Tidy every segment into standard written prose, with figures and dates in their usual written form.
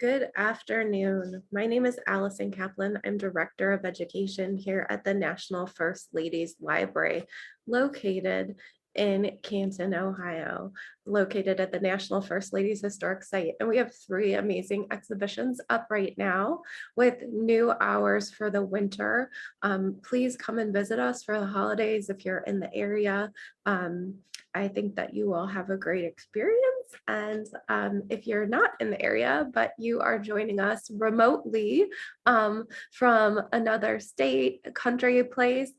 Good afternoon. My name is Allison Kaplan. I'm Director of Education here at the National First Ladies Library, located in Canton, Ohio, located at the National First Ladies Historic Site. And we have 3 amazing exhibitions up right now with new hours for the winter. Please come and visit us for the holidays if you're in the area. I think that you will have a great experience. And if you're not in the area, but you are joining us remotely from another state, country, place,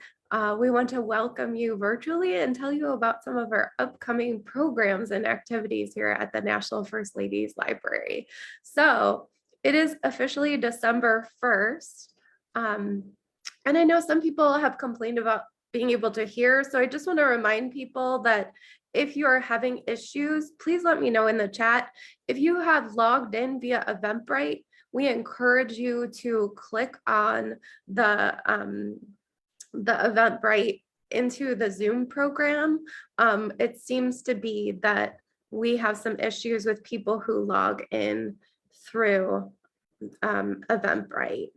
we want to welcome you virtually and tell you about some of our upcoming programs and activities here at the National First Ladies Library. So it is officially December 1st. And I know some people have complained about being able to hear. So I just want to remind people that if you are having issues, please let me know in the chat. If you have logged in via Eventbrite, we encourage you to click on the Eventbrite into the Zoom program. It seems to be that we have some issues with people who log in through Eventbrite.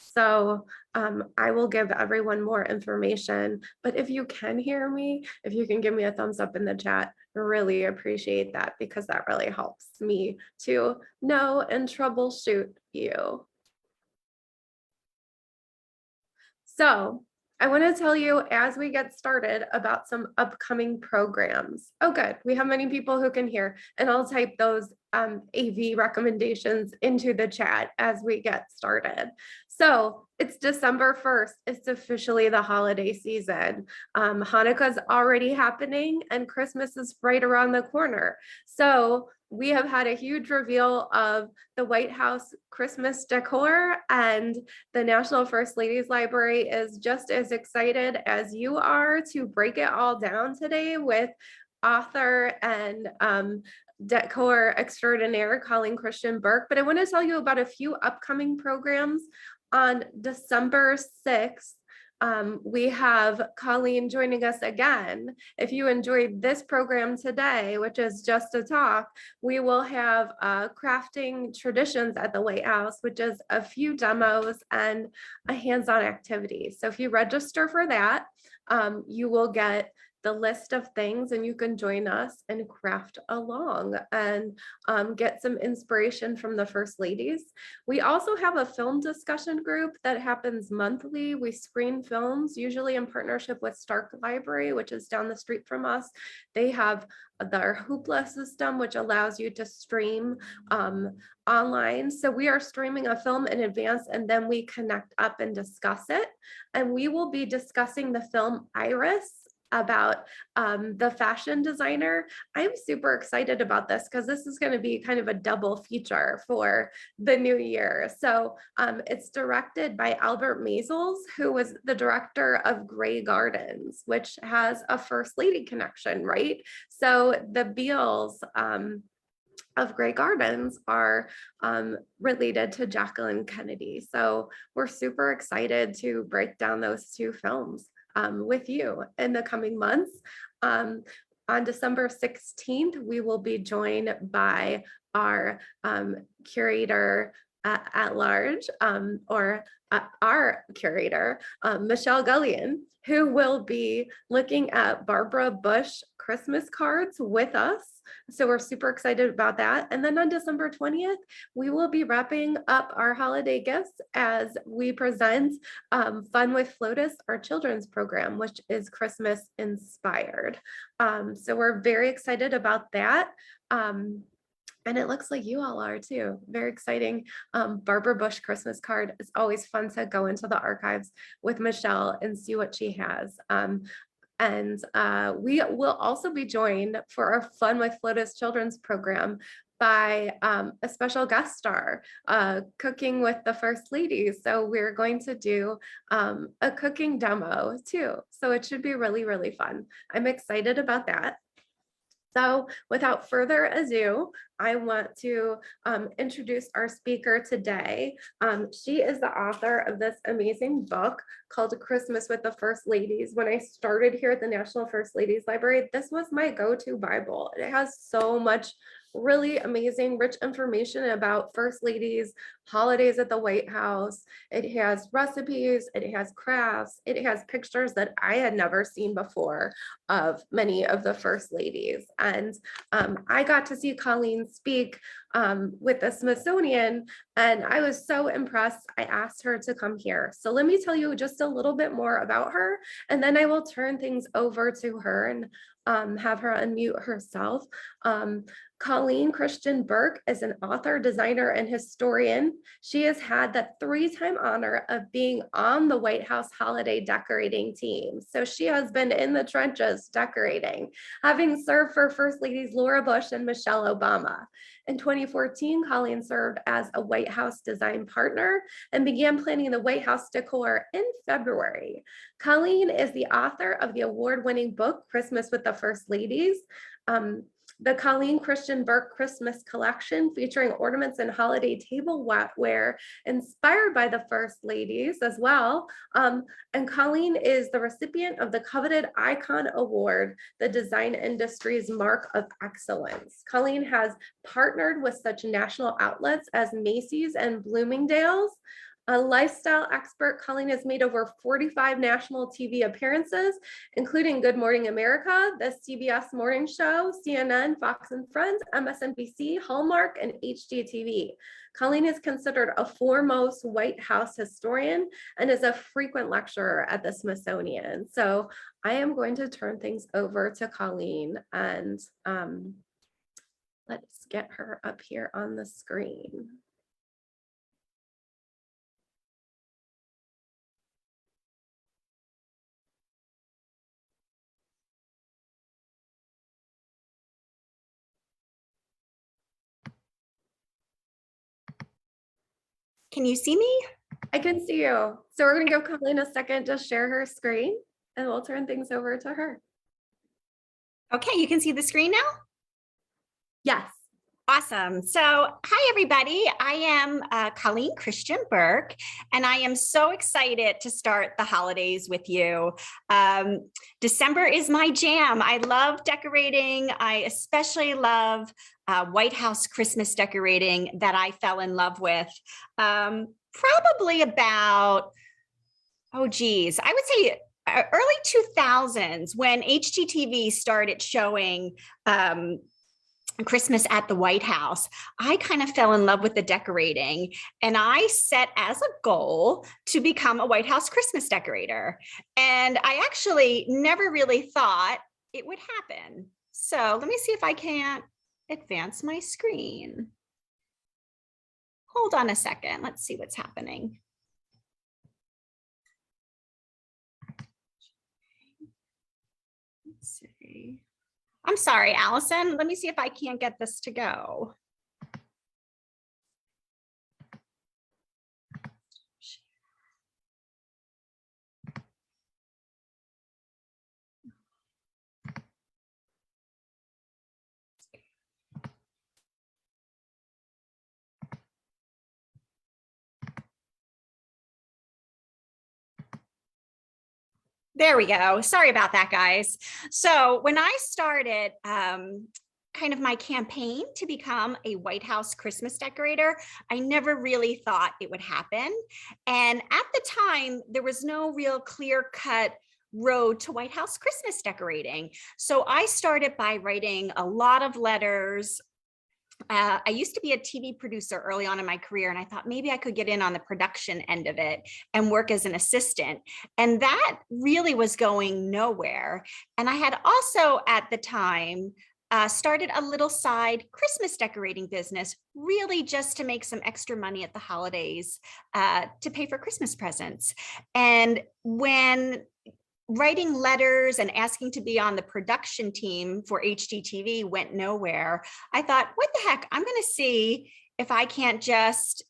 So I will give everyone more information, but if you can hear me, if you can give me a thumbs up in the chat, I really appreciate that because that really helps me to know and troubleshoot you. So I want to tell you as we get started about some upcoming programs. Oh, good. We have many people who can hear, and I'll type those AV recommendations into the chat as we get started. So it's December 1st. It's officially the holiday season. Hanukkah's already happening and Christmas is right around the corner. So we have had a huge reveal of the White House Christmas decor, and the National First Ladies Library is just as excited as you are to break it all down today with author and decor extraordinaire Colleen Burke. But I want to tell you about a few upcoming programs. On December 6th, we have Colleen joining us again. If you enjoyed this program today, which is just a talk, we will have crafting traditions at the White House, which is a few demos and a hands-on activity. So if you register for that, you will get the list of things and you can join us and craft along and get some inspiration from the First Ladies. We also have a film discussion group that happens monthly. We screen films, usually in partnership with Stark Library, which is down the street from us. They have their Hoopla system, which allows you to stream online. So we are streaming a film in advance and then we connect up and discuss it. And we will be discussing the film Iris about the fashion designer. I'm super excited about this because this is going to be kind of a double feature for the new year. So it's directed by Albert Maisels, who was the director of Grey Gardens, which has a First Lady connection, right? So the Beals of Grey Gardens are related to Jacqueline Kennedy. So we're super excited to break down those 2 films with you in the coming months. On December 16th, we will be joined by our curator at large, or our curator, Michelle Gullion, who will be looking at Barbara Bush Christmas cards with us. So we're super excited about that. And then on December 20th, we will be wrapping up our holiday gifts as we present Fun with Flotus, our children's program, which is Christmas inspired. So we're very excited about that. And it looks like you all are too. Very exciting. Barbara Bush Christmas card. It's always fun to go into the archives with Michelle and see what she has. And we will also be joined for our Fun with Flotus children's program by a special guest star, cooking with the First Ladies. So we're going to do a cooking demo too. So it should be really, really fun. I'm excited about that. So without further ado, I want to introduce our speaker today. She is the author of this amazing book called Christmas with the First Ladies. When I started here at the National First Ladies Library, this was my go-to Bible. It has so much really amazing, rich information about First Ladies' holidays at the White House. It has recipes, it has crafts, it has pictures that I had never seen before of many of the First Ladies. And I got to see Colleen speak with the Smithsonian, and I was so impressed. I asked her to come here. So let me tell you just a little bit more about her, and then I will turn things over to her and have her unmute herself. Coleen Christian Burke is an author, designer, and historian. She has had the 3-time honor of being on the White House holiday decorating team. So she has been in the trenches decorating, having served for First Ladies Laura Bush and Michelle Obama. In 2014, Colleen served as a White House design partner and began planning the White House decor in February. Colleen is the author of the award-winning book, Christmas with the First Ladies. The Coleen Christian Burke Christmas collection featuring ornaments and holiday tableware inspired by the First Ladies as well. And Colleen is the recipient of the coveted Icon Award, the design industry's mark of excellence. Colleen has partnered with such national outlets as Macy's and Bloomingdale's. A lifestyle expert, Colleen has made over 45 national TV appearances, including Good Morning America, the CBS Morning Show, CNN, Fox and Friends, MSNBC, Hallmark, and HGTV. Colleen is considered a foremost White House historian and is a frequent lecturer at the Smithsonian. So I am going to turn things over to Colleen, and let's get her up here on the screen. Can you see me? I can see you. So we're going to give Colleen a second to share her screen, and we'll turn things over to her. Okay, you can see the screen now? Yes. Awesome. So hi, everybody. I am Coleen Christian Burke, and I am so excited to start the holidays with you. December is my jam. I love decorating. I especially love White House Christmas decorating that I fell in love with probably about, I would say early 2000s when HGTV started showing Christmas at the White House. I kind of fell in love with the decorating, and I set as a goal to become a White House Christmas decorator. And I actually never really thought it would happen. So let me see if I can't advance my screen. Hold on a second. Let's see what's happening. Let's see. I'm sorry, Allison. Let me see if I can't get this to go. There we go. Sorry about that, guys. So when I started kind of my campaign to become a White House Christmas decorator, I never really thought it would happen. And at the time, there was no real clear-cut road to White House Christmas decorating. So I started by writing a lot of letters. I used to be a TV producer early on in my career, and I thought maybe I could get in on the production end of it and work as an assistant. And that really was going nowhere. And I had also at the time started a little side Christmas decorating business, really just to make some extra money at the holidays to pay for Christmas presents. And when writing letters and asking to be on the production team for HGTV went nowhere, I thought, what the heck, I'm going to see if I can't just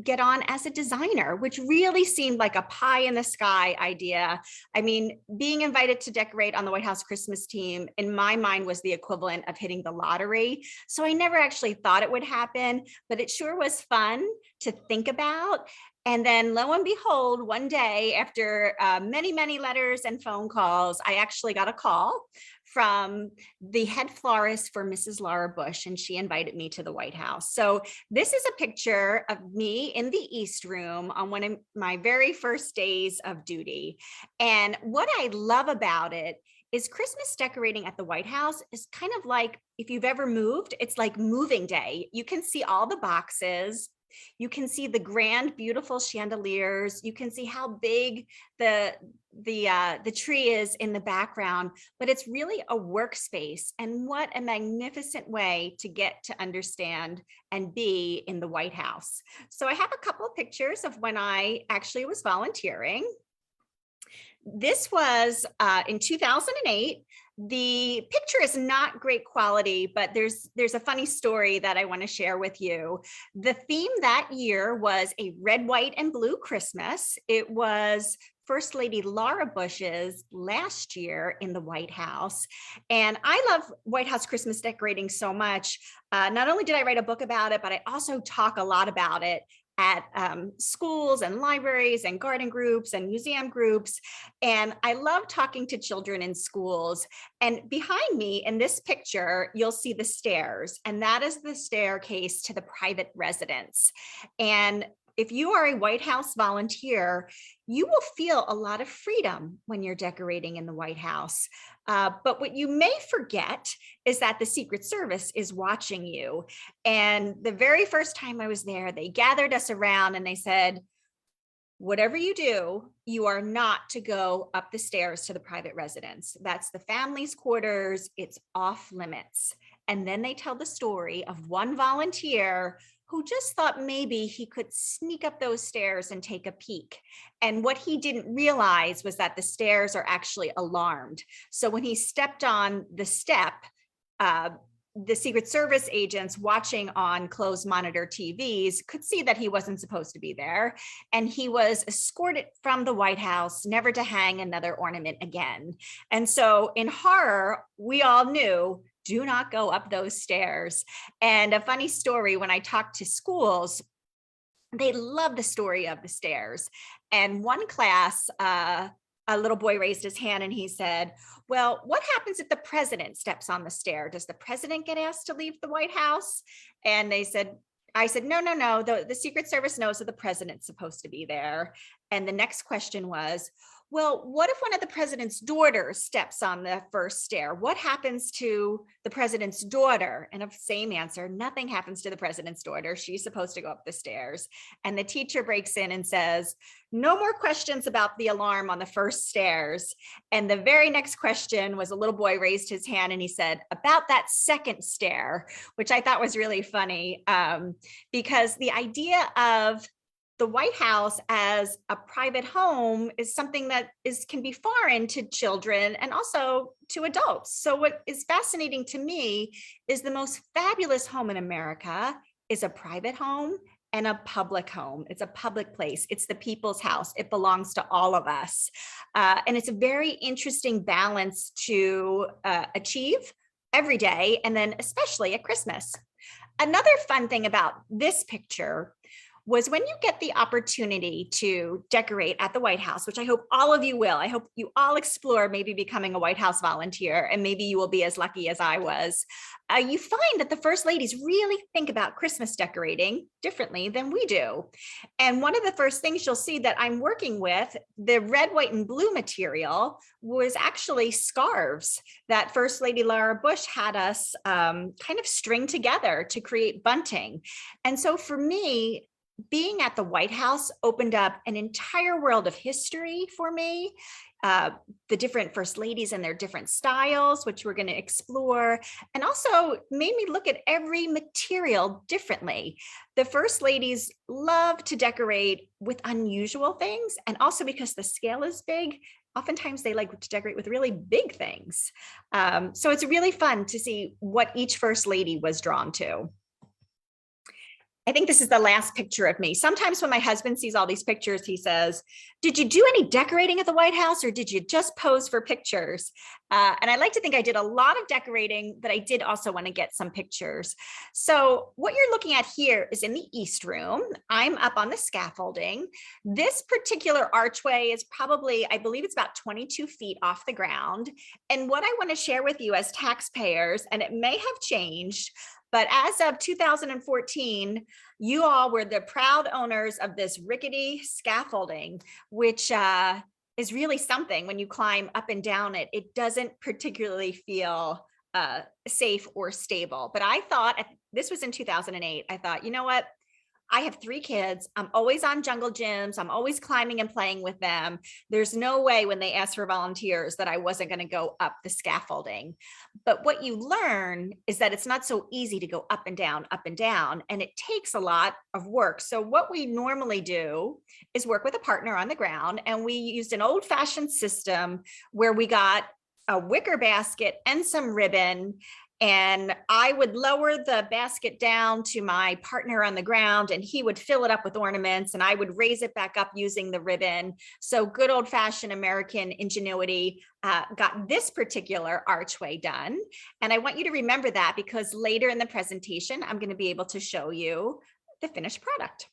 get on as a designer, which really seemed like a pie in the sky idea. I mean, being invited to decorate on the White House Christmas team in my mind was the equivalent of hitting the lottery. So I never actually thought it would happen, but it sure was fun to think about. And then lo and behold, one day after many, many letters and phone calls, I actually got a call from the head florist for Mrs. Laura Bush, and she invited me to the White House. So this is a picture of me in the East Room on one of my very first days of duty. And what I love about it is Christmas decorating at the White House is kind of like, if you've ever moved, it's like moving day. You can see all the boxes. You can see the grand, beautiful chandeliers. You can see how big the tree is in the background, but it's really a workspace. And what a magnificent way to get to understand and be in the White House. So I have a couple of pictures of when I actually was volunteering. This was in 2008. The picture is not great quality, but there's a funny story that I want to share with you. The theme that year was a red, white, and blue Christmas. It was First Lady Laura Bush's last year in the White House. And I love White House Christmas decorating so much. Not only did I write a book about it, but I also talk a lot about it at schools and libraries and garden groups and museum groups. And I love talking to children in schools. And behind me in this picture, you'll see the stairs, and that is the staircase to the private residence. And if you are a White House volunteer, you will feel a lot of freedom when you're decorating in the White House. But what you may forget is that the Secret Service is watching you. And the very first time I was there, they gathered us around and they said, whatever you do, you are not to go up the stairs to the private residence. That's the family's quarters. It's off limits. And then they tell the story of one volunteer who just thought maybe he could sneak up those stairs and take a peek. And what he didn't realize was that the stairs are actually alarmed. So when he stepped on the step, the Secret Service agents watching on closed monitor TVs could see that he wasn't supposed to be there. And he was escorted from the White House, never to hang another ornament again. And so in horror, we all knew, do not go up those stairs. And a funny story, when I talked to schools, they love the story of the stairs. And one class, a little boy raised his hand and he said, well, what happens if the president steps on the stair? Does the president get asked to leave the White House? And I said, no, the Secret Service knows that the president's supposed to be there. And the next question was, well, what if one of the president's daughters steps on the first stair? What happens to the president's daughter? And the same answer, nothing happens to the president's daughter. She's supposed to go up the stairs. And the teacher breaks in and says, no more questions about the alarm on the first stairs. And the very next question was, a little boy raised his hand and he said, about that second stair, which I thought was really funny, because the idea of the White House as a private home is something that can be foreign to children and also to adults. So what is fascinating to me is the most fabulous home in America is a private home and a public home. It's a public place. It's the people's house. It belongs to all of us. And it's a very interesting balance to achieve every day, and then especially at Christmas. Another fun thing about this picture was when you get the opportunity to decorate at the White House, which I hope all of you will. I hope you all explore maybe becoming a White House volunteer, and maybe you will be as lucky as I was. You find that the first ladies really think about Christmas decorating differently than we do. And one of the first things you'll see that I'm working with, the red, white, and blue material, was actually scarves that First Lady Laura Bush had us kind of string together to create bunting. And so for me, being at the White House opened up an entire world of history for me. The different first ladies and their different styles, which we're going to explore, and also made me look at every material differently. The first ladies love to decorate with unusual things, and also because the scale is big, oftentimes they like to decorate with really big things. So it's really fun to see what each first lady was drawn to. I think this is the last picture of me. Sometimes when my husband sees all these pictures, he says, did you do any decorating at the White House or did you just pose for pictures? And I like to think I did a lot of decorating, but I did also want to get some pictures. So what you're looking at here is in the East Room. I'm up on the scaffolding. This particular archway is probably, I believe it's about 22 feet off the ground. And what I want to share with you as taxpayers, and it may have changed, but as of 2014, you all were the proud owners of this rickety scaffolding, which is really something. When you climb up and down it, it doesn't particularly feel safe or stable. But I thought, this was in 2008, I thought, you know what? I have 3 kids. I'm always on jungle gyms. I'm always climbing and playing with them. There's no way when they asked for volunteers that I wasn't going to go up the scaffolding. But what you learn is that it's not so easy to go up and down, and it takes a lot of work. So what we normally do is work with a partner on the ground, and we used an old-fashioned system where we got a wicker basket and some ribbon, and I would lower the basket down to my partner on the ground and he would fill it up with ornaments and I would raise it back up using the ribbon. So good old fashioned American ingenuity got this particular archway done. And I want you to remember that because later in the presentation, I'm going to be able to show you the finished product.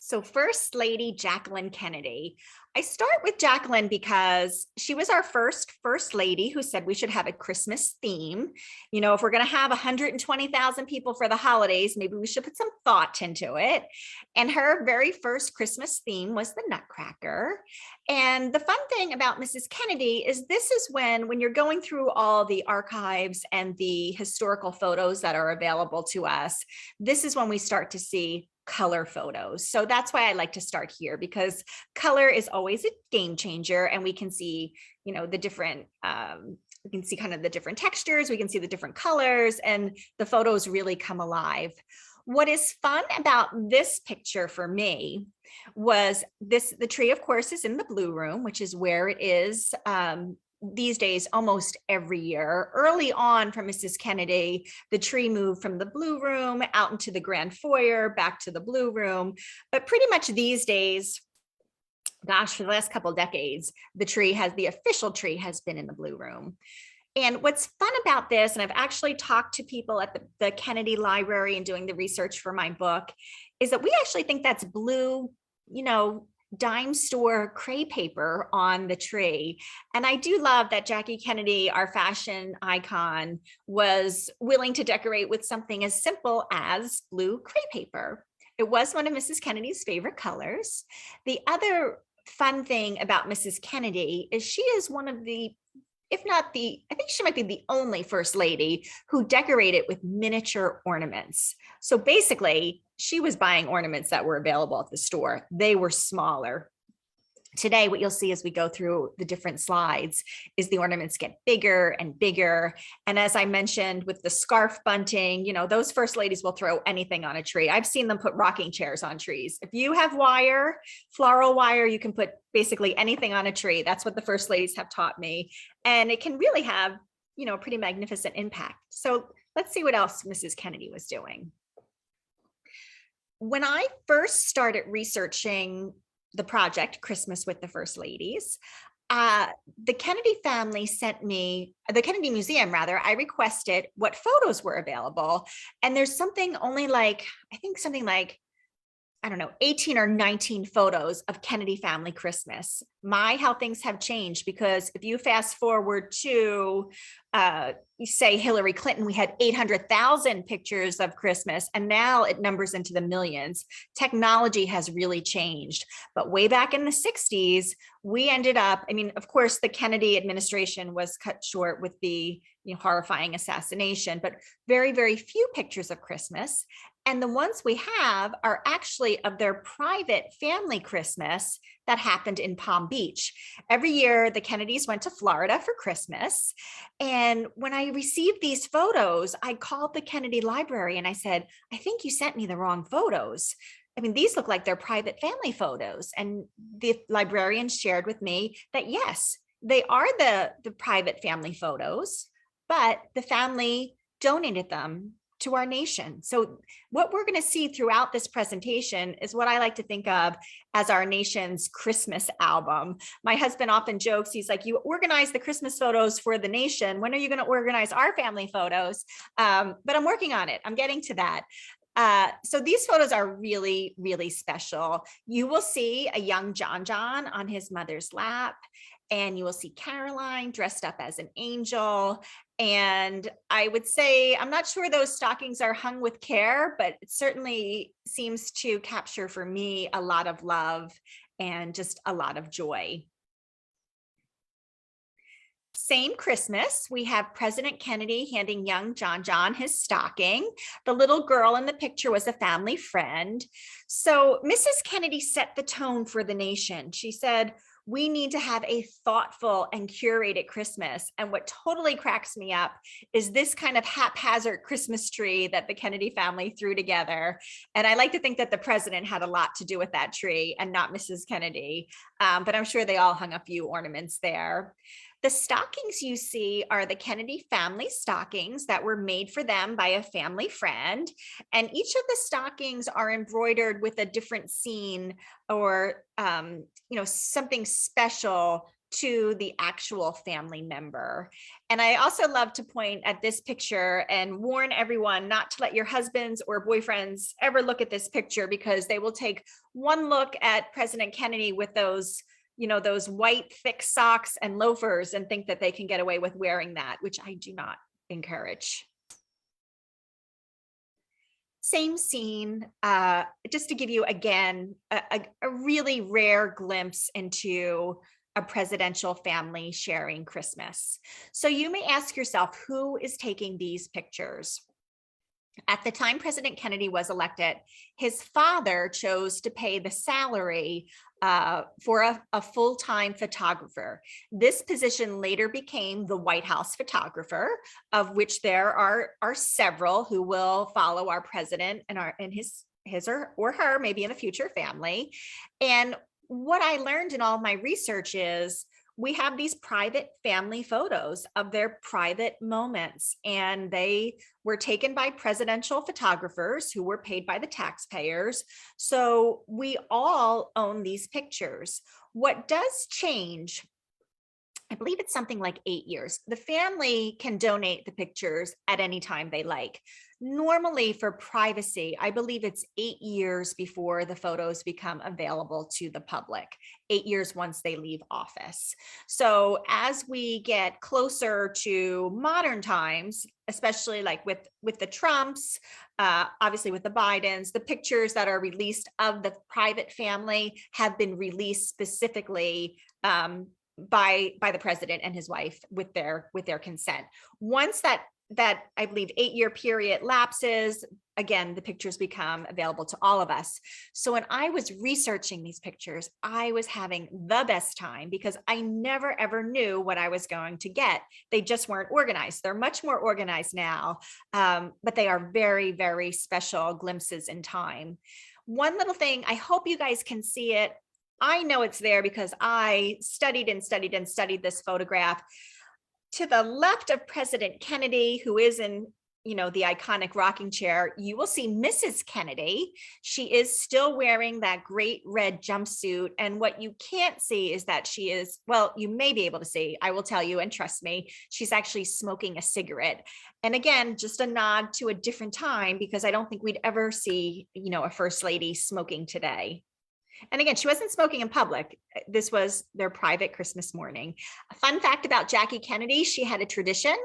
So First Lady Jacqueline Kennedy. I start with Jacqueline because she was our first lady who said we should have a Christmas theme. You know, if we're going to have 120,000 people for the holidays, maybe we should put some thought into it. And her very first Christmas theme was the Nutcracker. And the fun thing about Mrs. Kennedy is this is when you're going through all the archives and the historical photos that are available to us, this is when we start to see color photos. So that's why I like to start here, because color is always a game changer, and we can see, you know, the different, we can see kind of the different textures, we can see the different colors, and the photos really come alive. What is fun about this picture for me was this, the tree, of course, is in the blue room, which is where it is these days almost every year. Early on from Mrs. Kennedy, the tree moved from the blue room out into the grand foyer, back to the blue room. But pretty much these days, gosh, for the last couple of decades, the official tree has been in the blue room. And what's fun about this, and I've actually talked to people at the Kennedy Library and doing the research for my book, is that we actually think that's blue, you know, dime store crepe paper on the tree. And I do love that Jackie Kennedy, our fashion icon, was willing to decorate with something as simple as blue crepe paper. It was one of Mrs. Kennedy's favorite colors. The other fun thing about Mrs. Kennedy is she is one of the, if not the, I think she might be the only first lady who decorated with miniature ornaments. So basically, she was buying ornaments that were available at the store. They were smaller. Today, what you'll see as we go through the different slides is the ornaments get bigger and bigger. And as I mentioned with the scarf bunting, you know, those first ladies will throw anything on a tree. I've seen them put rocking chairs on trees. If you have wire, floral wire, you can put basically anything on a tree. That's what the first ladies have taught me. And it can really have, you know, a pretty magnificent impact. So let's see what else Mrs. Kennedy was doing. When I first started researching the project Christmas with the First Ladies, the Kennedy family sent me, the Kennedy Museum rather, I requested what photos were available. And there's something only like, I think something like, I don't know, 18 or 19 photos of Kennedy family Christmas. My, how things have changed, because if you fast forward to, you say Hillary Clinton, we had 800,000 pictures of Christmas, and now it numbers into the millions. Technology has really changed. But way back in the 60s, we ended up, I mean, of course, the Kennedy administration was cut short with the horrifying assassination, but very, very few pictures of Christmas. And the ones we have are actually of their private family Christmas that happened in Palm Beach. Every year, the Kennedys went to Florida for Christmas. And when I received these photos, I called the Kennedy Library and I said, I think you sent me the wrong photos. I mean, these look like they're private family photos. And the librarian shared with me that, yes, they are the private family photos, but the family donated them to our nation. So what we're going to see throughout this presentation is what I like to think of as our nation's Christmas album. My husband often jokes, he's like, you organize the Christmas photos for the nation. When are you going to organize our family photos? But I'm working on it. I'm getting to that. So these photos are really, really special. You will see a young John on his mother's lap, and you will see Caroline dressed up as an angel. And I would say, I'm not sure those stockings are hung with care, but it certainly seems to capture for me a lot of love and just a lot of joy. Same Christmas, we have President Kennedy handing young John his stocking. The little girl in the picture was a family friend. So Mrs. Kennedy set the tone for the nation. She said, we need to have a thoughtful and curated Christmas. And what totally cracks me up is this kind of haphazard Christmas tree that the Kennedy family threw together. And I like to think that the president had a lot to do with that tree and not Mrs. Kennedy, but I'm sure they all hung a few ornaments there. The stockings you see are the Kennedy family stockings that were made for them by a family friend. And each of the stockings are embroidered with a different scene or, something special to the actual family member. And I also love to point at this picture and warn everyone not to let your husbands or boyfriends ever look at this picture, because they will take one look at President Kennedy with those white thick socks and loafers and think that they can get away with wearing that, which I do not encourage. Same scene, just to give you again, a really rare glimpse into a presidential family sharing Christmas. So you may ask yourself, who is taking these pictures? At the time President Kennedy was elected, his father chose to pay the salary for a full-time photographer. This position later became the White House photographer, of which there are several who will follow our president and his or her, maybe in a future family. And what I learned in all of my research is we have these private family photos of their private moments, and they were taken by presidential photographers who were paid by the taxpayers. So we all own these pictures. What does change, I believe it's something like 8 years. The family can donate the pictures at any time they like. Normally for privacy, I believe it's 8 years before the photos become available to the public, 8 years once they leave office. So as we get closer to modern times, especially like with the Trumps, obviously with the Bidens, the pictures that are released of the private family have been released specifically by the president and his wife with their consent. Once that I believe 8-year period lapses, again, the pictures become available to all of us. So when I was researching these pictures, I was having the best time because I never ever knew what I was going to get. They just weren't organized. They're much more organized now, but they are very, very special glimpses in time. One little thing, I hope you guys can see it. I know it's there because I studied and studied and studied this photograph. To the left of President Kennedy, who is in, the iconic rocking chair, you will see Mrs. Kennedy. She is still wearing that great red jumpsuit. And what you can't see is that she is, well, you may be able to see, I will tell you, and trust me, she's actually smoking a cigarette. And again, just a nod to a different time, because I don't think we'd ever see, a first lady smoking today. And again, she wasn't smoking in public. This was their private Christmas morning. A fun fact about Jackie Kennedy, she had a tradition.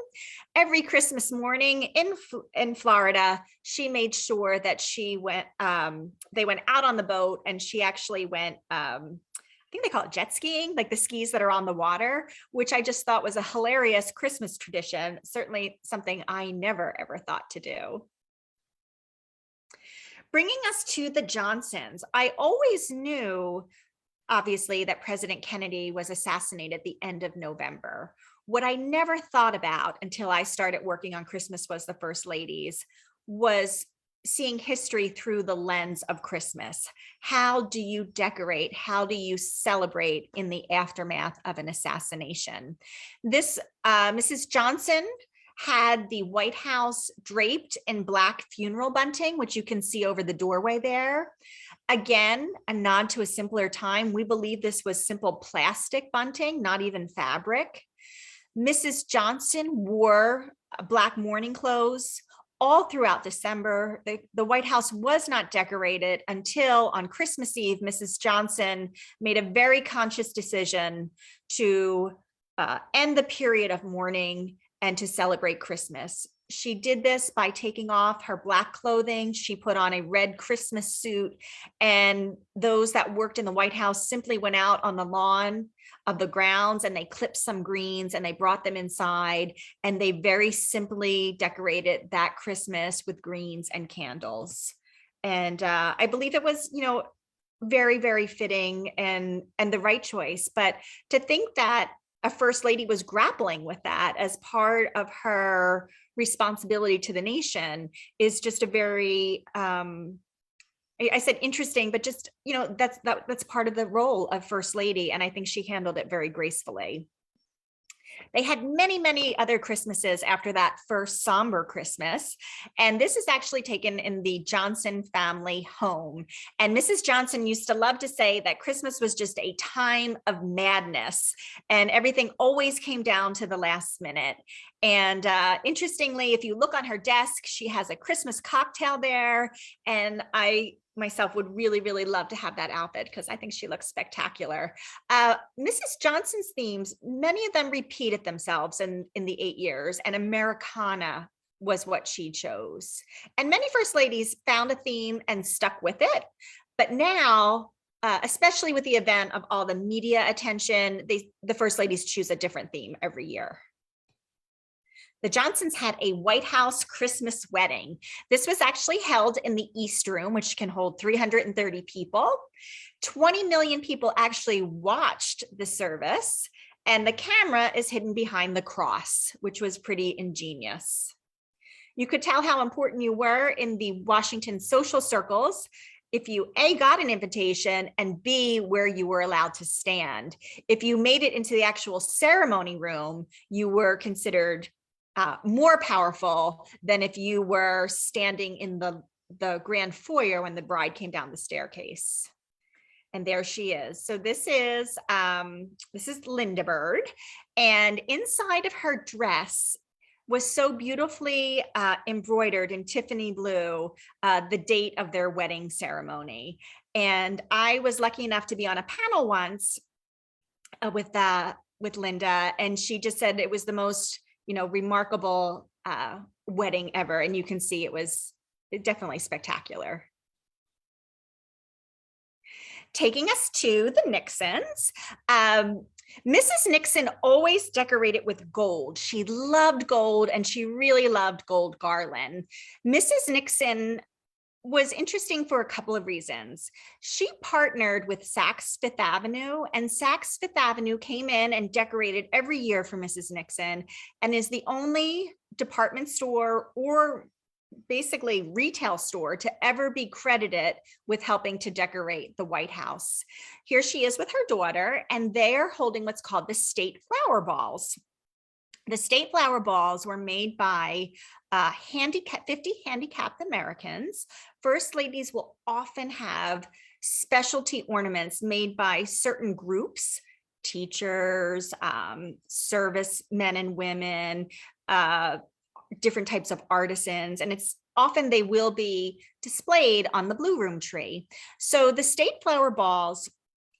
Every Christmas morning in Florida, she made sure that they went out on the boat, and she actually went, I think they call it jet skiing, like the skis that are on the water, which I just thought was a hilarious Christmas tradition. Certainly something I never, ever thought to do. Bringing us to the Johnsons, I always knew, obviously, that President Kennedy was assassinated at the end of November. What I never thought about until I started working on Christmas Was the First Ladies was seeing history through the lens of Christmas. How do you decorate? How do you celebrate in the aftermath of an assassination? This Mrs. Johnson had the White House draped in black funeral bunting, which you can see over the doorway there. Again, a nod to a simpler time. We believe this was simple plastic bunting, not even fabric. Mrs. Johnson wore black mourning clothes all throughout December. The White House was not decorated until on Christmas Eve. Mrs. Johnson made a very conscious decision to end the period of mourning and to celebrate Christmas. She did this by taking off her black clothing. She put on a red Christmas suit, and those that worked in the White House simply went out on the lawn of the grounds and they clipped some greens and they brought them inside, and they very simply decorated that Christmas with greens and candles. And I believe it was, very, very fitting and the right choice. But to think that a first lady was grappling with that as part of her responsibility to the nation is just a very, I said interesting, but just, that's part of the role of first lady. And I think she handled it very gracefully. They had many, many other Christmases after that first somber Christmas. And this is actually taken in the Johnson family home. And Mrs. Johnson used to love to say that Christmas was just a time of madness and everything always came down to the last minute. And interestingly, if you look on her desk, she has a Christmas cocktail there. And I myself would really, really love to have that outfit because I think she looks spectacular. Mrs. Johnson's themes, many of them repeated themselves in the 8 years, and Americana was what she chose. And many first ladies found a theme and stuck with it. But now, especially with the event of all the media attention, the first ladies choose a different theme every year. The Johnsons had a White House Christmas wedding. This was actually held in the East Room, which can hold 330 people. 20 million people actually watched the service, and the camera is hidden behind the cross, which was pretty ingenious. You could tell how important you were in the Washington social circles if you A, got an invitation, and B, where you were allowed to stand. If you made it into the actual ceremony room, you were considered more powerful than if you were standing in the grand foyer when the bride came down the staircase. And there she is. So this is Linda Bird, and inside of her dress was so beautifully embroidered in Tiffany blue, the date of their wedding ceremony. And I was lucky enough to be on a panel once with Linda, and she just said it was the most remarkable wedding ever. And you can see it was definitely spectacular. Taking us to the Nixons. Mrs. Nixon always decorated with gold. She loved gold, and she really loved gold garland. Mrs. Nixon was interesting for a couple of reasons. She partnered with Saks Fifth Avenue, and Saks Fifth Avenue came in and decorated every year for Mrs. Nixon, and is the only department store or basically retail store to ever be credited with helping to decorate the White House. Here she is with her daughter, and they're holding what's called the State Flower Balls. The State Flower Balls were made by 50 handicapped Americans. First ladies will often have specialty ornaments made by certain groups, teachers, servicemen and women, different types of artisans, and it's often they will be displayed on the Blue Room tree. So the State Flower Balls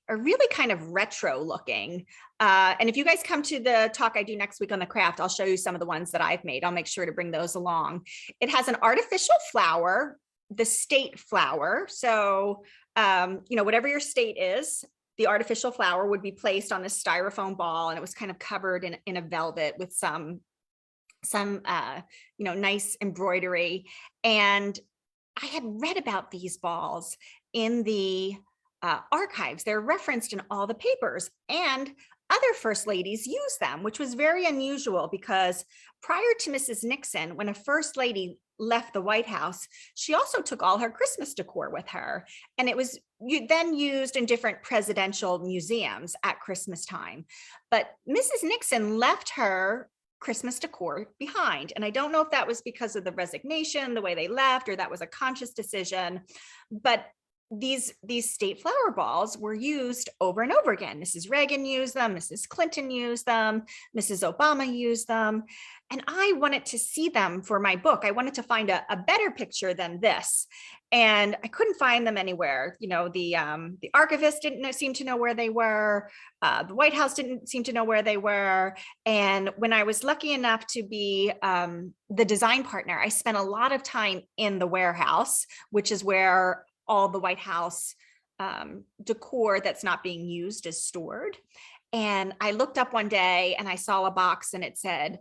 are really kind of retro looking. And if you guys come to the talk I do next week on the craft, I'll show you some of the ones that I've made. I'll make sure to bring those along. It has an artificial flower, the state flower. So, whatever your state is, the artificial flower would be placed on this styrofoam ball, and it was kind of covered in a velvet with some nice embroidery. And I had read about these balls in the archives. They're referenced in all the papers, and other first ladies use them, which was very unusual because prior to Mrs. Nixon, when a first lady left the White House, she also took all her Christmas decor with her, and it was then used in different presidential museums at Christmas time. But Mrs. Nixon left her Christmas decor behind. And I don't know if that was because of the resignation, the way they left, or that was a conscious decision, but these state flower balls were used over and over again. Mrs. Reagan used them, Mrs. Clinton used them, Mrs. Obama used them. And I wanted to see them for my book. I wanted to find a better picture than this. And I couldn't find them anywhere. You know, the archivist didn't seem to know where they were. The White House didn't seem to know where they were. And when I was lucky enough to be the design partner, I spent a lot of time in the warehouse, which is where all the White House decor that's not being used is stored. And I looked up one day and I saw a box and it said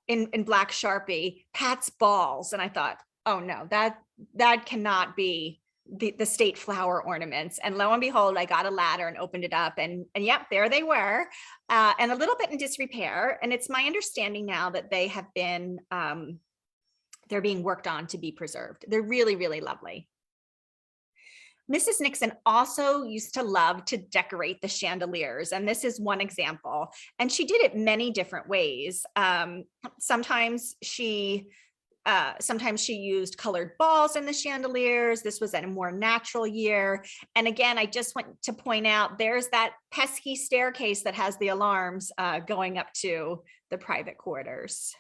in black Sharpie, Pat's balls. And I thought, oh no, that cannot be the state flower ornaments. And lo and behold, I got a ladder and opened it up and yep, there they were, and a little bit in disrepair. And it's my understanding now that they have been, they're being worked on to be preserved. They're really, really lovely. Mrs. Nixon also used to love to decorate the chandeliers, and this is one example. And she did it many different ways. Sometimes she used colored balls in the chandeliers. This was at a more natural year. And again, I just want to point out, there's that pesky staircase that has the alarms going up to the private quarters.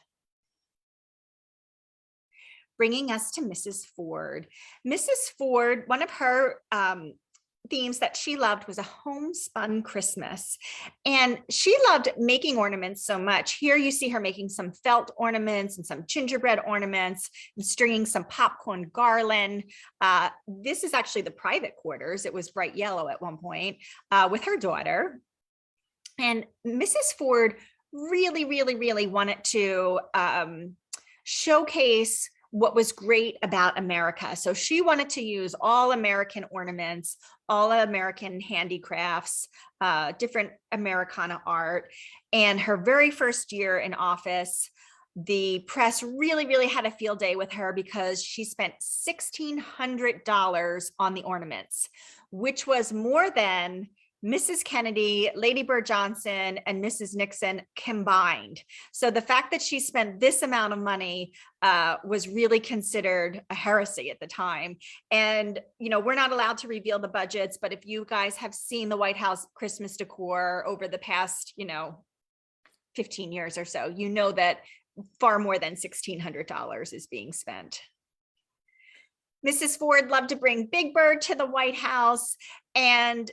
Bringing us to Mrs. Ford. Mrs. Ford, one of her themes that she loved was a homespun Christmas. And she loved making ornaments so much. Here you see her making some felt ornaments and some gingerbread ornaments and stringing some popcorn garland. This is actually the private quarters. It was bright yellow at one point with her daughter. And Mrs. Ford really, really, really wanted to showcase what was great about America. So she wanted to use all American ornaments, all American handicrafts, different Americana art. And her very first year in office, the press really, really had a field day with her because she spent $1,600 on the ornaments, which was more than Mrs. Kennedy, Lady Bird Johnson, and Mrs. Nixon combined. So the fact that she spent this amount of money was really considered a heresy at the time. And, you know, we're not allowed to reveal the budgets, but if you guys have seen the White House Christmas decor over the past, 15 years or so, you know that far more than $1,600 is being spent. Mrs. Ford loved to bring Big Bird to the White House. And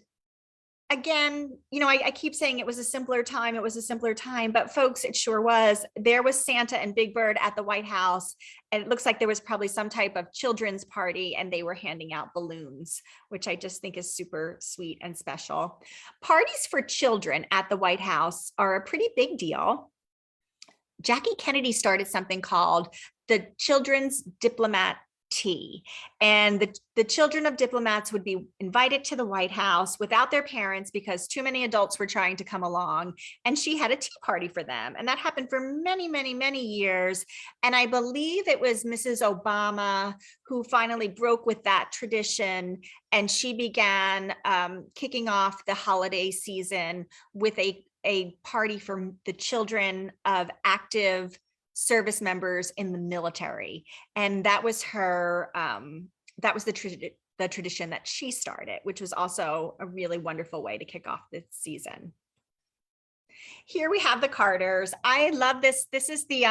again, I keep saying it was a simpler time. It was a simpler time, but folks, it sure was. There was Santa and Big Bird at the White House, and it looks like there was probably some type of children's party, and they were handing out balloons, which I just think is super sweet and special. Parties for children at the White House are a pretty big deal. Jackie Kennedy started something called the Children's Diplomat Tea, and the children of diplomats would be invited to the White House without their parents because too many adults were trying to come along, and she had a tea party for them. And that happened for many, many, many years. And I believe it was Mrs. Obama who finally broke with that tradition, and she began kicking off the holiday season with a party for the children of active service members in the military. And that was her, that was the tradition that she started, which was also a really wonderful way to kick off the season. Here we have the Carters. I love this. This is the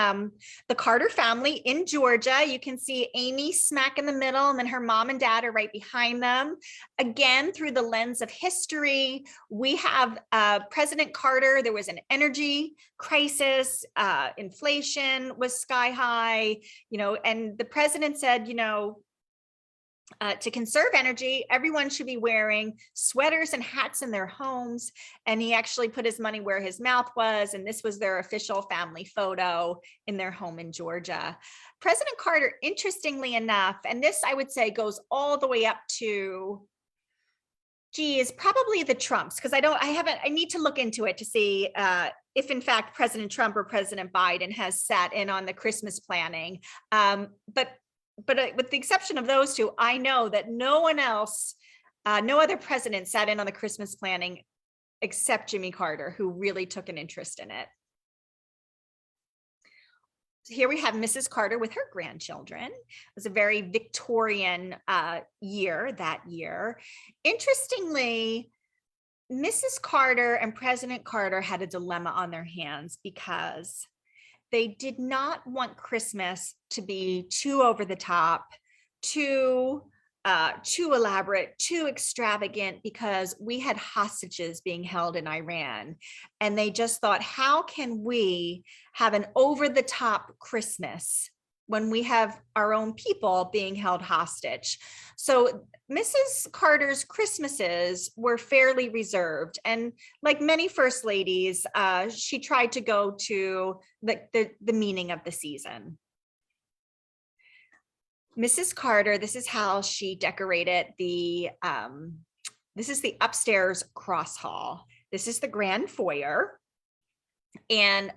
Carter family in Georgia. You can see Amy smack in the middle, and then her mom and dad are right behind them. Again, through the lens of history, we have President Carter. There was an energy crisis. Inflation was sky high, and the president said, to conserve energy, everyone should be wearing sweaters and hats in their homes. And he actually put his money where his mouth was. And this was their official family photo in their home in Georgia. President Carter, interestingly enough, and this I would say goes all the way up to, is probably the Trumps, because I need to look into it to see if in fact President Trump or President Biden has sat in on the Christmas planning. But with the exception of those two, I know that no one else, no other president sat in on the Christmas planning except Jimmy Carter, who really took an interest in it. here we have Mrs. Carter with her grandchildren. It was a very Victorian year that year. Interestingly, Mrs. Carter and President Carter had a dilemma on their hands because they did not want Christmas to be too over the top, too elaborate, too extravagant, because we had hostages being held in Iran. And they just thought, how can we have an over the top Christmas when we have our own people being held hostage? So Mrs. Carter's Christmases were fairly reserved. And like many first ladies, she tried to go to the meaning of the season. Mrs. Carter, this is how she decorated this is the upstairs cross hall. This is the grand foyer. And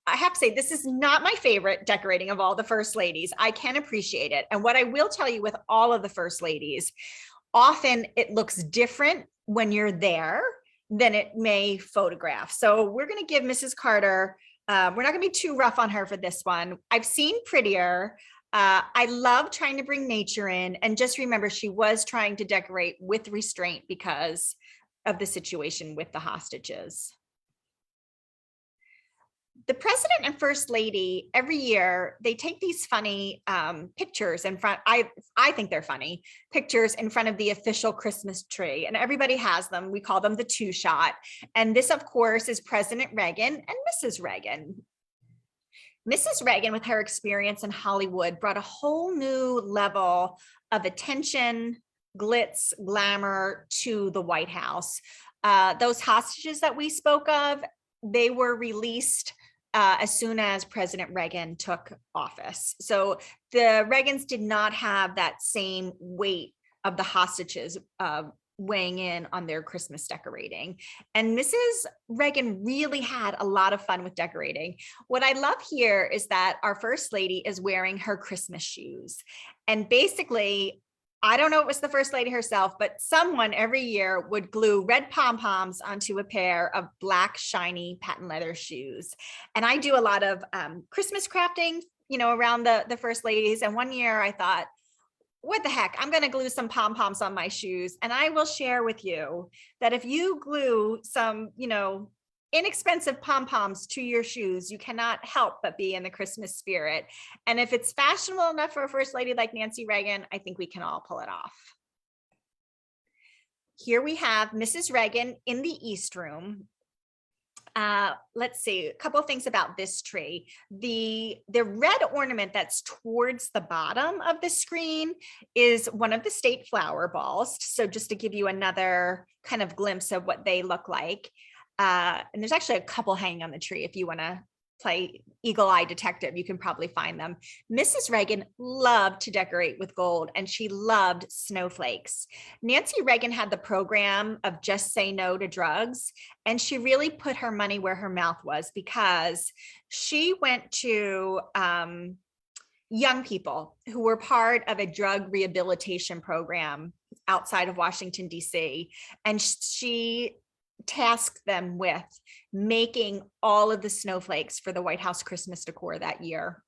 I have to say, this is not my favorite decorating of all the first ladies. I can appreciate it. And what I will tell you with all of the first ladies, often it looks different when you're there than it may photograph. So we're going to give Mrs. Carter, we're not going to be too rough on her for this one. I've seen prettier. I love trying to bring nature in, and just remember, she was trying to decorate with restraint because of the situation with the hostages. The president and first lady, every year, they take these funny pictures in front. I think they're funny pictures in front of the official Christmas tree, and everybody has them. We call them the two shot. And this, of course, is President Reagan and Mrs. Reagan. Mrs. Reagan, with her experience in Hollywood, brought a whole new level of attention, glitz, glamour to the White House. Those hostages that we spoke of, they were released as soon as President Reagan took office. So the Reagans did not have that same weight of the hostages weighing in on their Christmas decorating. And Mrs. Reagan really had a lot of fun with decorating. What I love here is that our first lady is wearing her Christmas shoes. And basically, I don't know if it was the first lady herself, but someone every year would glue red pom-poms onto a pair of black, shiny patent leather shoes. And I do a lot of Christmas crafting, around the first ladies. And one year I thought, what the heck, I'm going to glue some pom-poms on my shoes. And I will share with you that if you glue some, inexpensive pom-poms to your shoes, you cannot help but be in the Christmas spirit. And if it's fashionable enough for a first lady like Nancy Reagan, I think we can all pull it off. Here we have Mrs. Reagan in the East Room. Let's see, a couple of things about this tree. The red ornament that's towards the bottom of the screen is one of the state flower balls. So just to give you another kind of glimpse of what they look like. And there's actually a couple hanging on the tree. If you want to play Eagle Eye Detective, you can probably find them. Mrs. Reagan loved to decorate with gold, and she loved snowflakes. Nancy Reagan had the program of Just Say No to Drugs, and she really put her money where her mouth was because she went to young people who were part of a drug rehabilitation program outside of Washington, D.C., and she tasked them with making all of the snowflakes for the White House Christmas decor that year.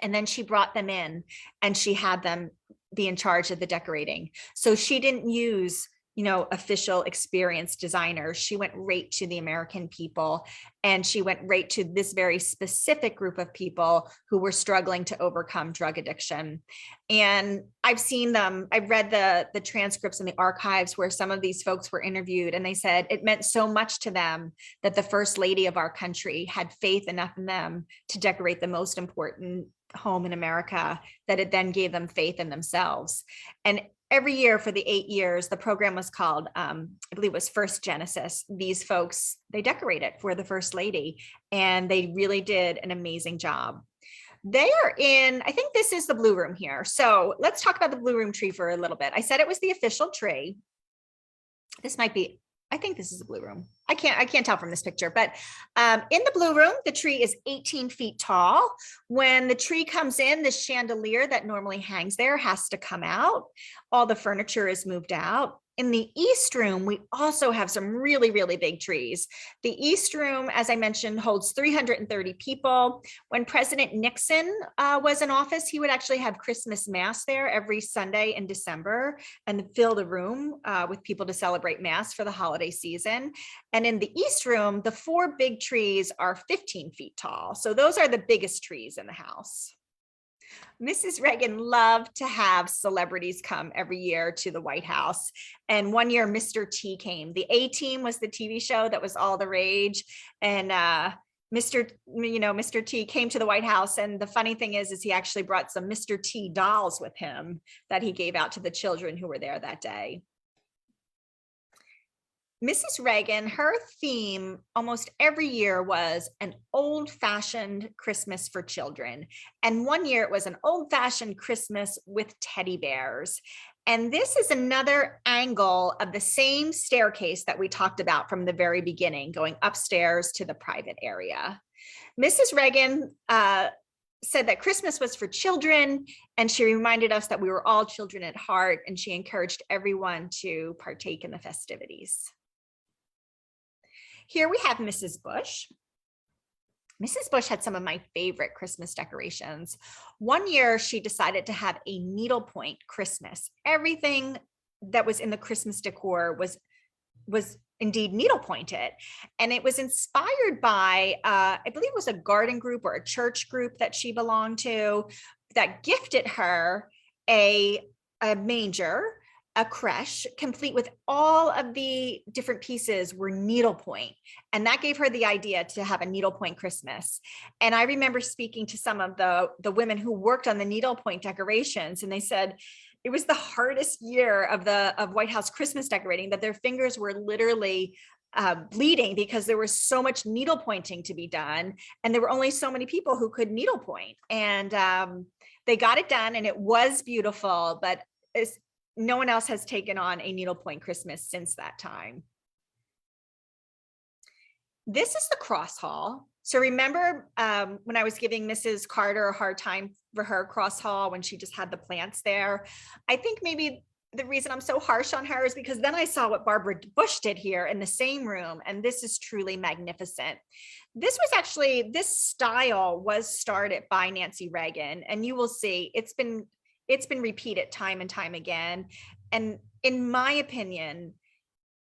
And then she brought them in and she had them be in charge of the decorating. So she didn't use, official experienced designers. She went right to the American people, and she went right to this very specific group of people who were struggling to overcome drug addiction. And I've seen them, I've read the transcripts in the archives where some of these folks were interviewed, and they said it meant so much to them that the first lady of our country had faith enough in them to decorate the most important home in America, that it then gave them faith in themselves. And every year for the 8 years, the program was called, I believe it was First Genesis. These folks, they decorated for the first lady, and they really did an amazing job. They are in, I think this is the blue room here. So let's talk about the blue room tree for a little bit. I said it was the official tree. This might be, I think this is the blue room. I can't tell from this picture, but in the blue room, the tree is 18 feet tall. When the tree comes in, the chandelier that normally hangs there has to come out. All the furniture is moved out. in the East Room, we also have some really, really big trees. The East Room, as I mentioned, holds 330 people. When President Nixon was in office, he would actually have Christmas Mass there every Sunday in December and fill the room with people to celebrate Mass for the holiday season. And in the East Room, the 4 big trees are 15 feet tall. So those are the biggest trees in the house. Mrs. Reagan loved to have celebrities come every year to the White House. And one year, Mr. T came. The A-Team was the TV show that was all the rage. And Mr. T came to the White House. And the funny thing is he actually brought some Mr. T dolls with him that he gave out to the children who were there that day. Mrs. Reagan, her theme almost every year was an old-fashioned Christmas for children. And one year it was an old-fashioned Christmas with teddy bears. And this is another angle of the same staircase that we talked about from the very beginning, going upstairs to the private area. Mrs. Reagan said that Christmas was for children, and she reminded us that we were all children at heart, and she encouraged everyone to partake in the festivities. Here we have Mrs. Bush. Mrs. Bush had some of my favorite Christmas decorations. One year, she decided to have a needlepoint Christmas. Everything that was in the Christmas decor was indeed needlepointed. And it was inspired by, I believe it was a garden group or a church group that she belonged to that gifted her a manger, a creche, complete with all of the different pieces were needlepoint. And that gave her the idea to have a needlepoint Christmas. And I remember speaking to some of the women who worked on the needlepoint decorations, and they said it was the hardest year of White House Christmas decorating, that their fingers were literally bleeding because there was so much needle pointing to be done. And there were only so many people who could needlepoint. And they got it done, and it was beautiful, but no one else has taken on a needlepoint Christmas since that time. This is the cross hall. So remember when I was giving Mrs. Carter a hard time for her cross hall when she just had the plants there? I think maybe the reason I'm so harsh on her is because then I saw what Barbara Bush did here in the same room, and this is truly magnificent. This style was started by Nancy Reagan, and you will see it's been repeated time and time again. And in my opinion,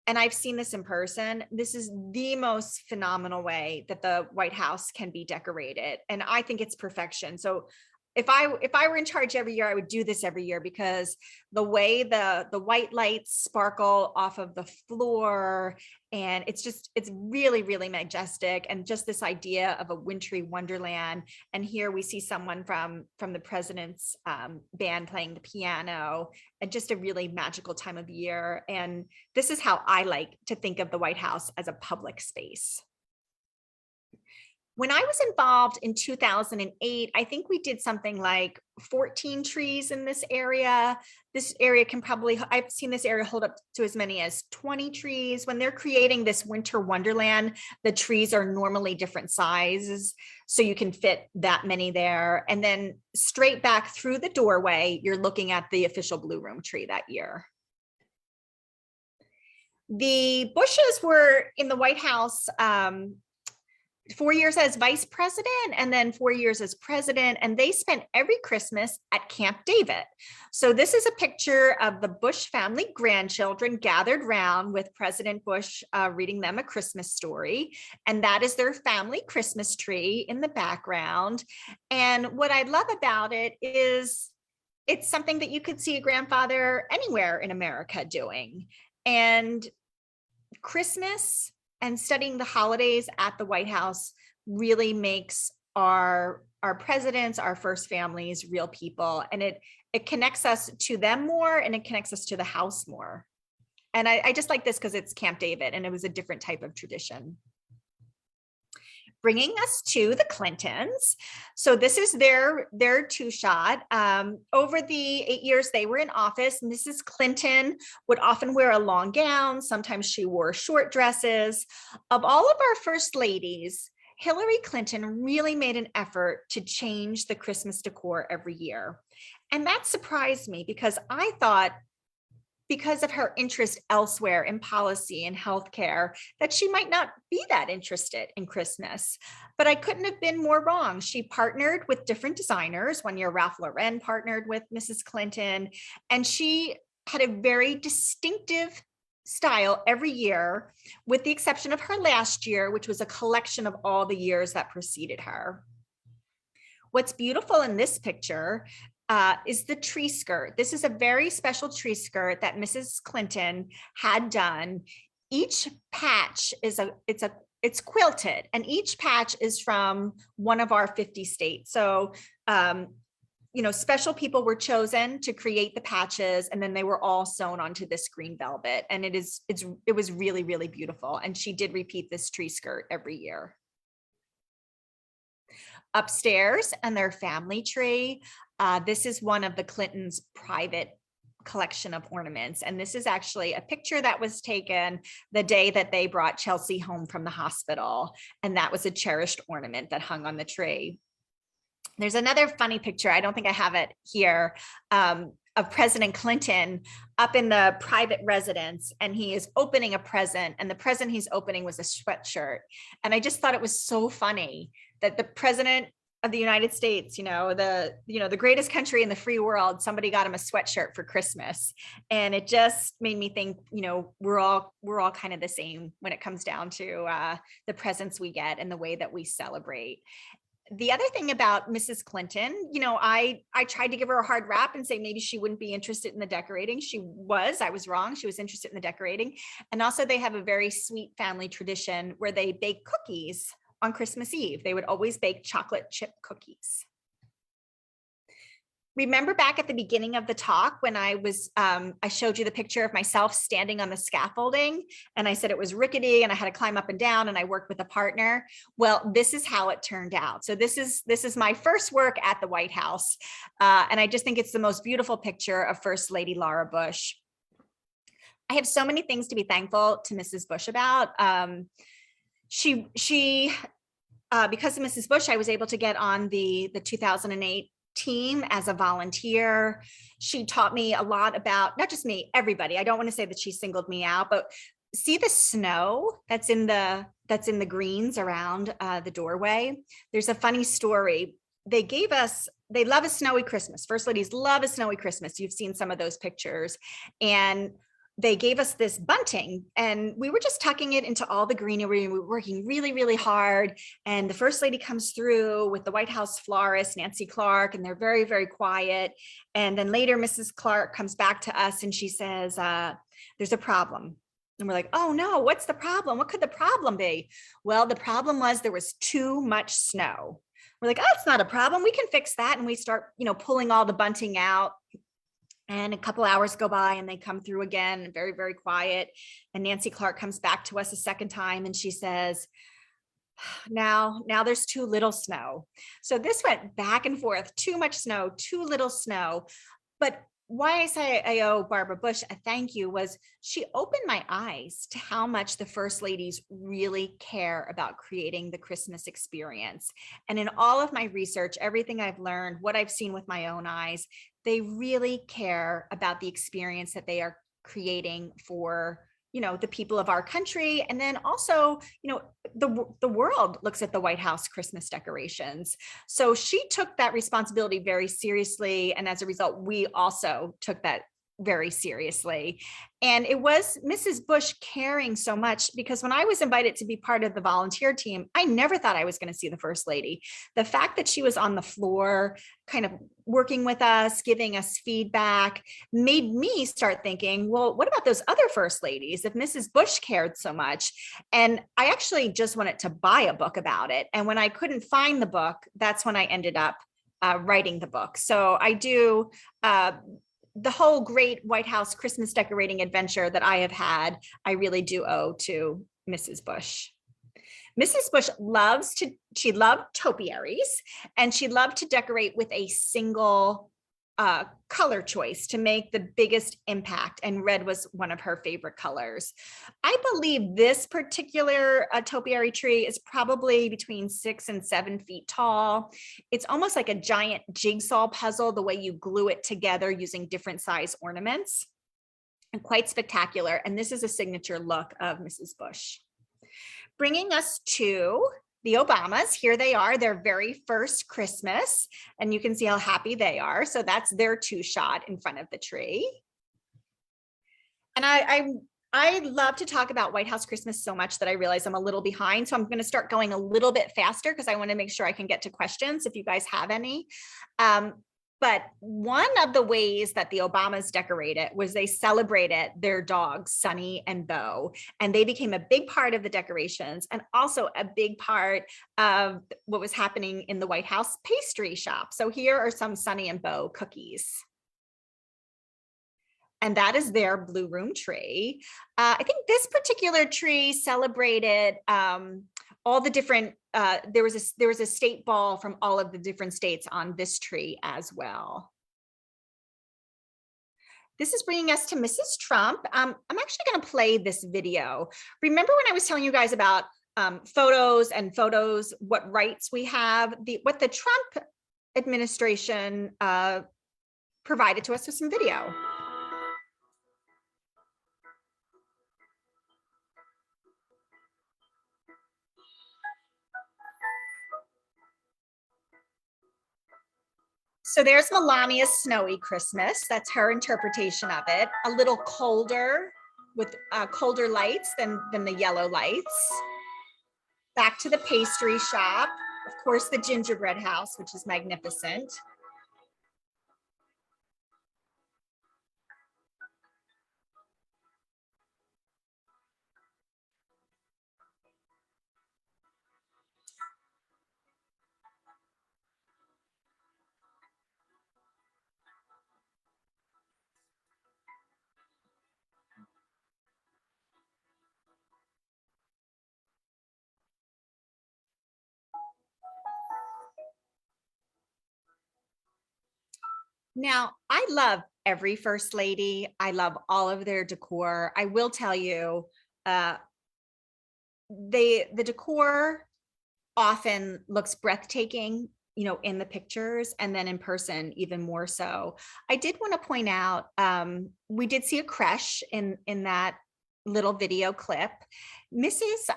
and I've seen this in person, this is the most phenomenal way that the White House can be decorated. And I think it's perfection. So if I were in charge every year, I would do this every year, because the way the white lights sparkle off of the floor, and it's really, really majestic, and just this idea of a wintry wonderland. And here we see someone from the president's band playing the piano, and just a really magical time of year. And this is how I like to think of the White House, as a public space. When I was involved in 2008, I think we did something like 14 trees in this area. This area I've seen this area hold up to as many as 20 trees. When they're creating this winter wonderland, the trees are normally different sizes, so you can fit that many there. And then straight back through the doorway, you're looking at the official Blue Room tree that year. The Bushes were in the White House 4 years as vice president, and then 4 years as president, and they spent every Christmas at Camp David. So this is a picture of the Bush family grandchildren gathered round with President Bush reading them a Christmas story, and that is their family Christmas tree in the background. And what I love about it is it's something that you could see a grandfather anywhere in America doing. And Christmas and studying the holidays at the White House really makes our presidents, our first families, real people. And it connects us to them more, and it connects us to the house more. And I just like this because it's Camp David, and it was a different type of tradition. Bringing us to the Clintons. So this is their two-shot. Over the 8 years they were in office, Mrs. Clinton would often wear a long gown. Sometimes she wore short dresses. Of all of our first ladies, Hillary Clinton really made an effort to change the Christmas decor every year. And that surprised me, because I thought because of her interest elsewhere in policy and healthcare, that she might not be that interested in Christmas. But I couldn't have been more wrong. She partnered with different designers. One year, Ralph Lauren partnered with Mrs. Clinton, and she had a very distinctive style every year, with the exception of her last year, which was a collection of all the years that preceded her. What's beautiful in this picture is the tree skirt. This is a very special tree skirt that Mrs. Clinton had done. Each patch is it's quilted, and each patch is from one of our 50 states. So, special people were chosen to create the patches, and then they were all sewn onto this green velvet. And it was really, really beautiful. And she did repeat this tree skirt every year. Upstairs and their family tree, this is one of the Clintons' private collection of ornaments. And this is actually a picture that was taken the day that they brought Chelsea home from the hospital. And that was a cherished ornament that hung on the tree. There's another funny picture, I don't think I have it here, of President Clinton up in the private residence, and he is opening a present, and the present he's opening was a sweatshirt. And I just thought it was so funny that the president of the United States, the greatest country in the free world, somebody got him a sweatshirt for Christmas. And it just made me think, we're all kind of the same when it comes down to the presents we get and the way that we celebrate. The other thing about Mrs. Clinton, I tried to give her a hard rap and say maybe she wouldn't be interested in the decorating. I was wrong. She was interested in the decorating. And also they have a very sweet family tradition where they bake cookies on Christmas Eve. They would always bake chocolate chip cookies. Remember back at the beginning of the talk when I showed you the picture of myself standing on the scaffolding, and I said it was rickety and I had to climb up and down and I worked with a partner. Well, this is how it turned out. So this is my first work at the White House. And I just think it's the most beautiful picture of First Lady Laura Bush. I have so many things to be thankful to Mrs. Bush about. She because of Mrs. Bush, I was able to get on the 2008 team as a volunteer. She taught me a lot about, not just me, everybody. I don't want to say that she singled me out, but see the snow that's in the greens around the doorway. There's a funny story. They love a snowy Christmas. First ladies love a snowy Christmas. You've seen some of those pictures. And they gave us this bunting, and we were just tucking it into all the greenery. We were working really, really hard. And the first lady comes through with the White House florist, Nancy Clark, and they're very, very quiet. And then later, Mrs. Clark comes back to us and she says, there's a problem. And we're like, oh no, what's the problem? What could the problem be? Well, the problem was there was too much snow. We're like, oh, it's not a problem. We can fix that. And we start, pulling all the bunting out. And a couple hours go by and they come through again, very, very quiet. And Nancy Clark comes back to us a second time and she says, now there's too little snow. So this went back and forth, too much snow, too little snow. But why I say I owe Barbara Bush a thank you was she opened my eyes to how much the first ladies really care about creating the Christmas experience. And in all of my research, everything I've learned, what I've seen with my own eyes, they really care about the experience that they are creating for, the people of our country. And then also, the world looks at the White House Christmas decorations. So she took that responsibility very seriously. And as a result, we also took that very seriously. And it was Mrs. Bush caring so much, because when I was invited to be part of the volunteer team, I never thought I was going to see the first lady. The fact that she was on the floor, kind of working with us, giving us feedback, made me start thinking, well, what about those other first ladies if Mrs. Bush cared so much? And I actually just wanted to buy a book about it. And when I couldn't find the book, that's when I ended up writing the book. So I do the whole great White House Christmas decorating adventure that I have had, I really do owe to Mrs. Bush. Mrs. Bush she loved topiaries, and she loved to decorate with a single color choice to make the biggest impact. And red was one of her favorite colors. I believe this particular topiary tree is probably between 6 and 7 feet tall. It's almost like a giant jigsaw puzzle, the way you glue it together using different size ornaments. and quite spectacular. And this is a signature look of Mrs. Bush. Bringing us to the Obamas. Here they are, their very first Christmas, and you can see how happy they are. So that's their two shot in front of the tree. And I love to talk about White House Christmas so much that I realize I'm a little behind. So I'm going to start going a little bit faster because I want to make sure I can get to questions if you guys have any. But one of the ways that the Obamas decorated was they celebrated their dogs, Sunny and Bo, and they became a big part of the decorations and also a big part of what was happening in the White House pastry shop. So here are some Sunny and Bo cookies. And that is their blue room tree. I think this particular tree celebrated all the different, there was a state ball from all of the different states on this tree as well. This is bringing us to Mrs. Trump. I'm actually going to play this video. Remember when I was telling you guys about photos, what rights we have? What the Trump administration provided to us with some video. So there's Melania's Snowy Christmas. That's her interpretation of it. A little colder with colder lights than the yellow lights. Back to the pastry shop. Of course, the Gingerbread House, which is magnificent. Now, I love every First Lady. I love all of their decor. I will tell you, the decor often looks breathtaking, you know, in the pictures, and then in person even more so. I did want to point out, we did see a creche in that little video clip. Mrs.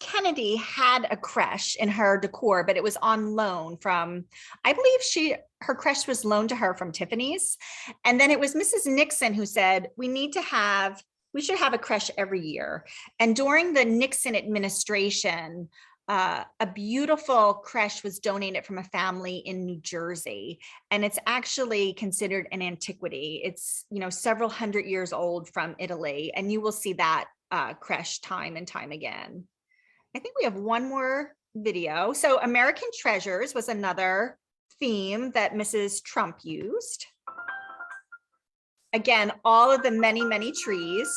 Kennedy had a creche in her decor, but it was on loan from, I believe her creche was loaned to her from Tiffany's. And then it was Mrs. Nixon who said, we should have a creche every year. And during the Nixon administration, a beautiful creche was donated from a family in New Jersey. And it's actually considered an antiquity. It's, you know, several hundred years old from Italy. And you will see that creche time and time again. I think we have one more video. So American Treasures was another theme that Mrs. Trump used. Again, all of the many, many trees.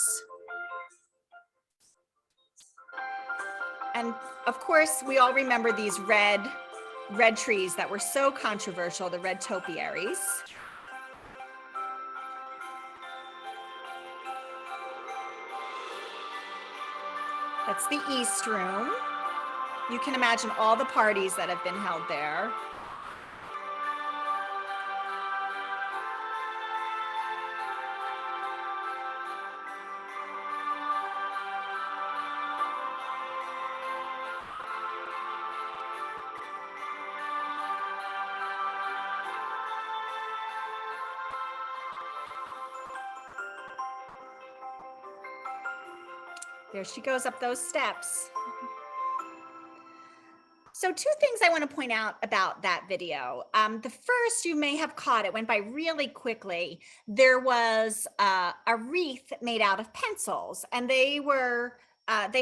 And of course, we all remember these red trees that were so controversial, the red topiaries. That's the East Room. You can imagine all the parties that have been held there. There she goes up those steps. So two things I want to point out about that video. The first, you may have caught, it went by really quickly. There was a wreath made out of pencils, and they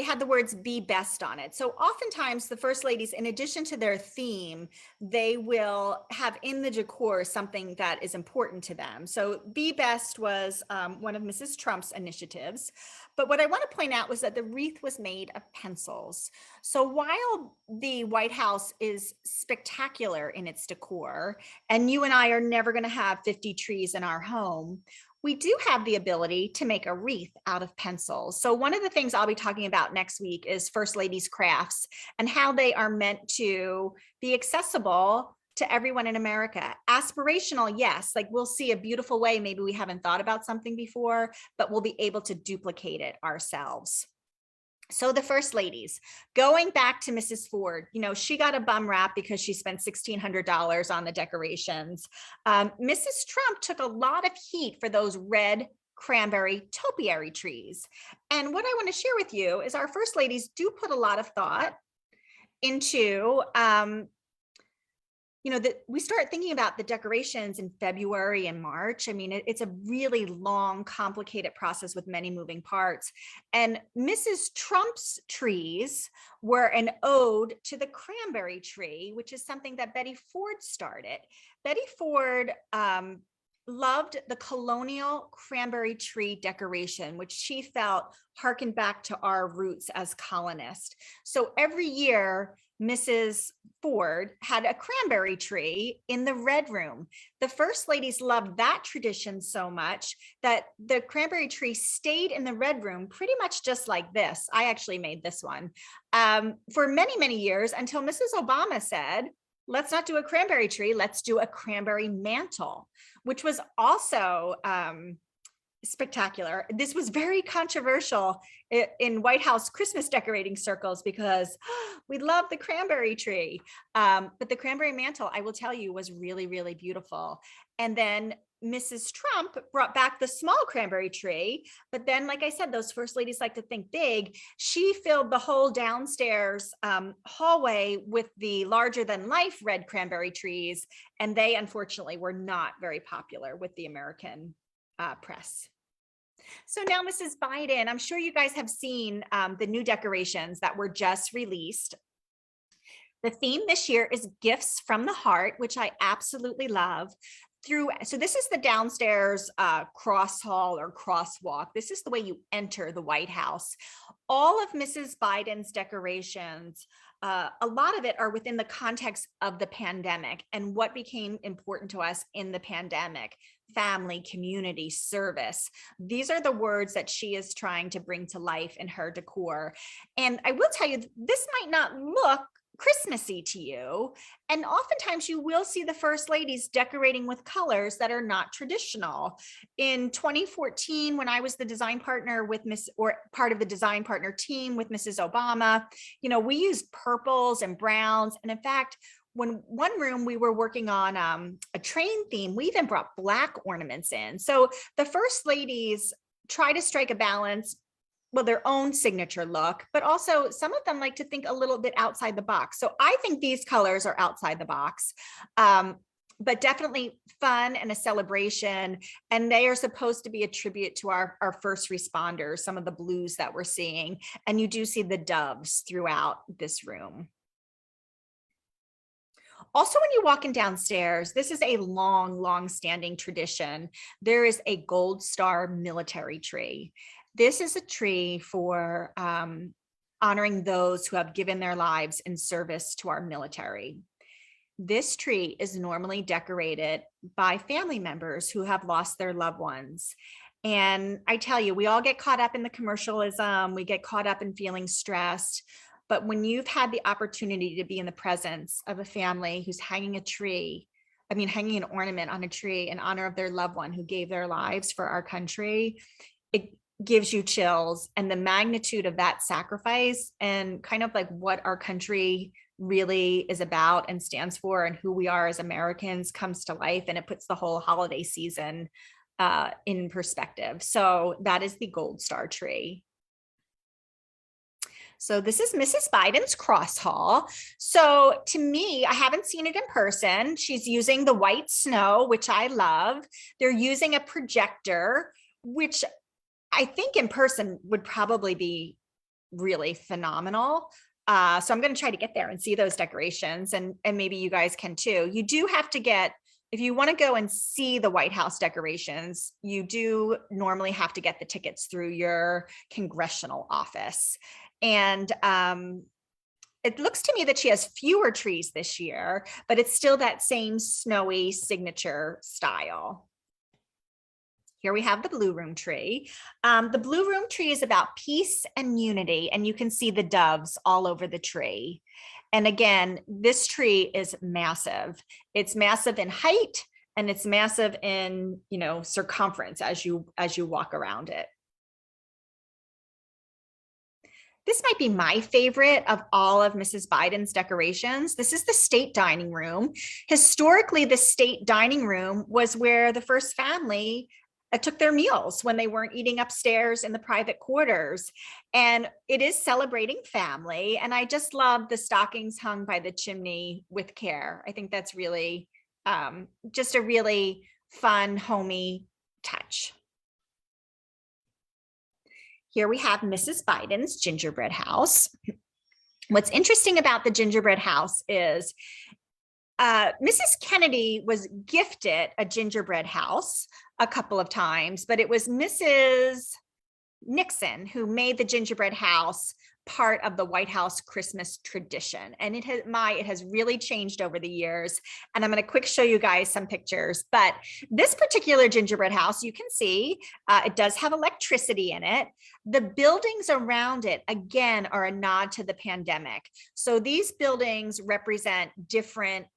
had the words "Be Best" on it. So oftentimes the First Ladies, in addition to their theme, they will have in the decor something that is important to them. So "Be Best" was one of Mrs. Trump's initiatives. But what I want to point out was that the wreath was made of pencils. So while the White House is spectacular in its decor, and you and I are never going to have 50 trees in our home, we do have the ability to make a wreath out of pencils. So one of the things I'll be talking about next week is First Ladies crafts and how they are meant to be accessible to everyone in America. Aspirational, yes, like we'll see a beautiful way. Maybe we haven't thought about something before, but we'll be able to duplicate it ourselves. So the first ladies, going back to Mrs. Ford, you know, she got a bum rap because she spent $1,600 on the decorations. Mrs. Trump took a lot of heat for those red cranberry topiary trees. And what I want to share with you is our first ladies do put a lot of thought into, you know, that we start thinking about the decorations in February and March. I mean, it's a really long, complicated process with many moving parts. And Mrs. Trump's trees were an ode to the cranberry tree, which is something that Betty Ford started. Betty Ford loved the colonial cranberry tree decoration, which she felt harkened back to our roots as colonists. So every year, Mrs. Ford had a cranberry tree in the red room. The first ladies loved that tradition so much that the cranberry tree stayed in the red room pretty much just like this. I actually made this one for many, many years until Mrs. Obama said, let's not do a cranberry tree, let's do a cranberry mantle, which was also spectacular. This was very controversial in White House Christmas decorating circles because we love the cranberry tree. But the cranberry mantle, I will tell you, was really, really beautiful. And then Mrs. Trump brought back the small cranberry tree. But then, like I said, those first ladies like to think big. She filled the whole downstairs hallway with the larger than life red cranberry trees. And they unfortunately were not very popular with the American press. So now, Mrs. Biden, I'm sure you guys have seen the new decorations that were just released. The theme this year is Gifts from the Heart, which I absolutely love. So this is the downstairs cross hall or crosswalk. This is the way you enter the White House. All of Mrs. Biden's decorations, a lot of it are within the context of the pandemic and what became important to us in the pandemic: family, community, service. These are the words that she is trying to bring to life in her decor. And I will tell you, this might not look Christmassy to you. And oftentimes you will see the first ladies decorating with colors that are not traditional. In 2014, when I was the design partner with part of the design partner team with Mrs. Obama, you know, we used purples and browns. And in fact, when one room we were working on a train theme, we even brought black ornaments in. So the first ladies try to strike a balance, well, their own signature look, but also some of them like to think a little bit outside the box. So I think these colors are outside the box, but definitely fun and a celebration. And they are supposed to be a tribute to our first responders, some of the blues that we're seeing. And you do see the doves throughout this room. Also, when you're walking downstairs, this is a long standing tradition. There is a Gold Star military tree. This is a tree for honoring those who have given their lives in service to our military. This tree is normally decorated by family members who have lost their loved ones. And I tell you, we all get caught up in the commercialism, we get caught up in feeling stressed. But when you've had the opportunity to be in the presence of a family who's hanging an ornament on a tree in honor of their loved one who gave their lives for our country, it gives you chills. And the magnitude of that sacrifice and kind of like what our country really is about and stands for and who we are as Americans comes to life, and it puts the whole holiday season in perspective. So that is the Gold Star tree. So this is Mrs. Biden's cross hall. So to me, I haven't seen it in person. She's using the white snow, which I love. They're using a projector, which I think in person would probably be really phenomenal. So I'm going to try to get there and see those decorations, and maybe you guys can too. You do have to get, if you want to go and see the White House decorations, you do normally have to get the tickets through your congressional office. And it looks to me that she has fewer trees this year, but it's still that same snowy signature style. Here we have the blue room tree. The blue room tree is about peace and unity, and you can see the doves all over the tree. And again, this tree is massive. It's massive in height, and it's massive in, circumference as you walk around it. This might be my favorite of all of Mrs. Biden's decorations. This is the state dining room. Historically, the state dining room was where the first family took their meals when they weren't eating upstairs in the private quarters. And it is celebrating family. And I just love the stockings hung by the chimney with care. I think that's really just a really fun, homey touch. Here we have Mrs. Biden's gingerbread house. What's interesting about the gingerbread house is Mrs. Kennedy was gifted a gingerbread house a couple of times, but it was Mrs. Nixon who made the gingerbread house part of the White House Christmas tradition. And it has really changed over the years. And I'm going to quick show you guys some pictures. But this particular gingerbread house, you can see it does have electricity in it. The buildings around it, again, are a nod to the pandemic. So these buildings represent different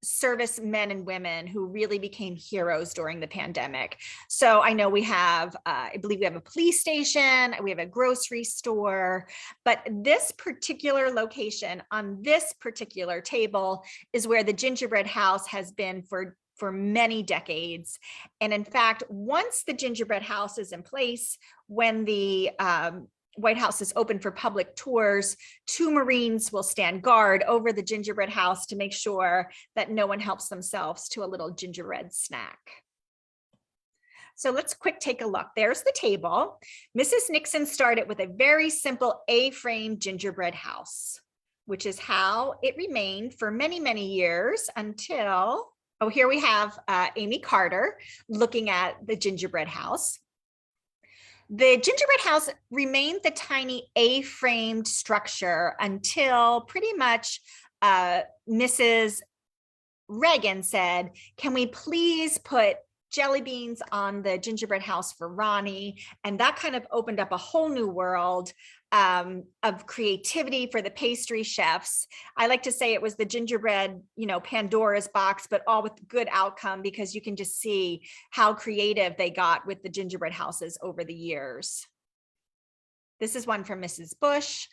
service men and women who really became heroes during the pandemic. So I know we have, I believe we have a police station, we have a grocery store, but this particular location on this particular table is where the gingerbread house has been for many decades. And in fact, once the gingerbread house is in place, when the White House is open for public tours, 2 Marines will stand guard over the gingerbread house to make sure that no one helps themselves to a little gingerbread snack. So let's quick take a look. There's the table. Mrs. Nixon started with a very simple A-frame gingerbread house, which is how it remained for many, many years until, oh, here we have Amy Carter looking at the gingerbread house. The gingerbread house remained the tiny A-framed structure until pretty much Mrs. Reagan said, can we please put jelly beans on the gingerbread house for Ronnie? And that kind of opened up a whole new world of creativity for the pastry chefs. I like to say it was the gingerbread, Pandora's box, but all with good outcome, because you can just see how creative they got with the gingerbread houses over the years. This is one from Mrs. Bush.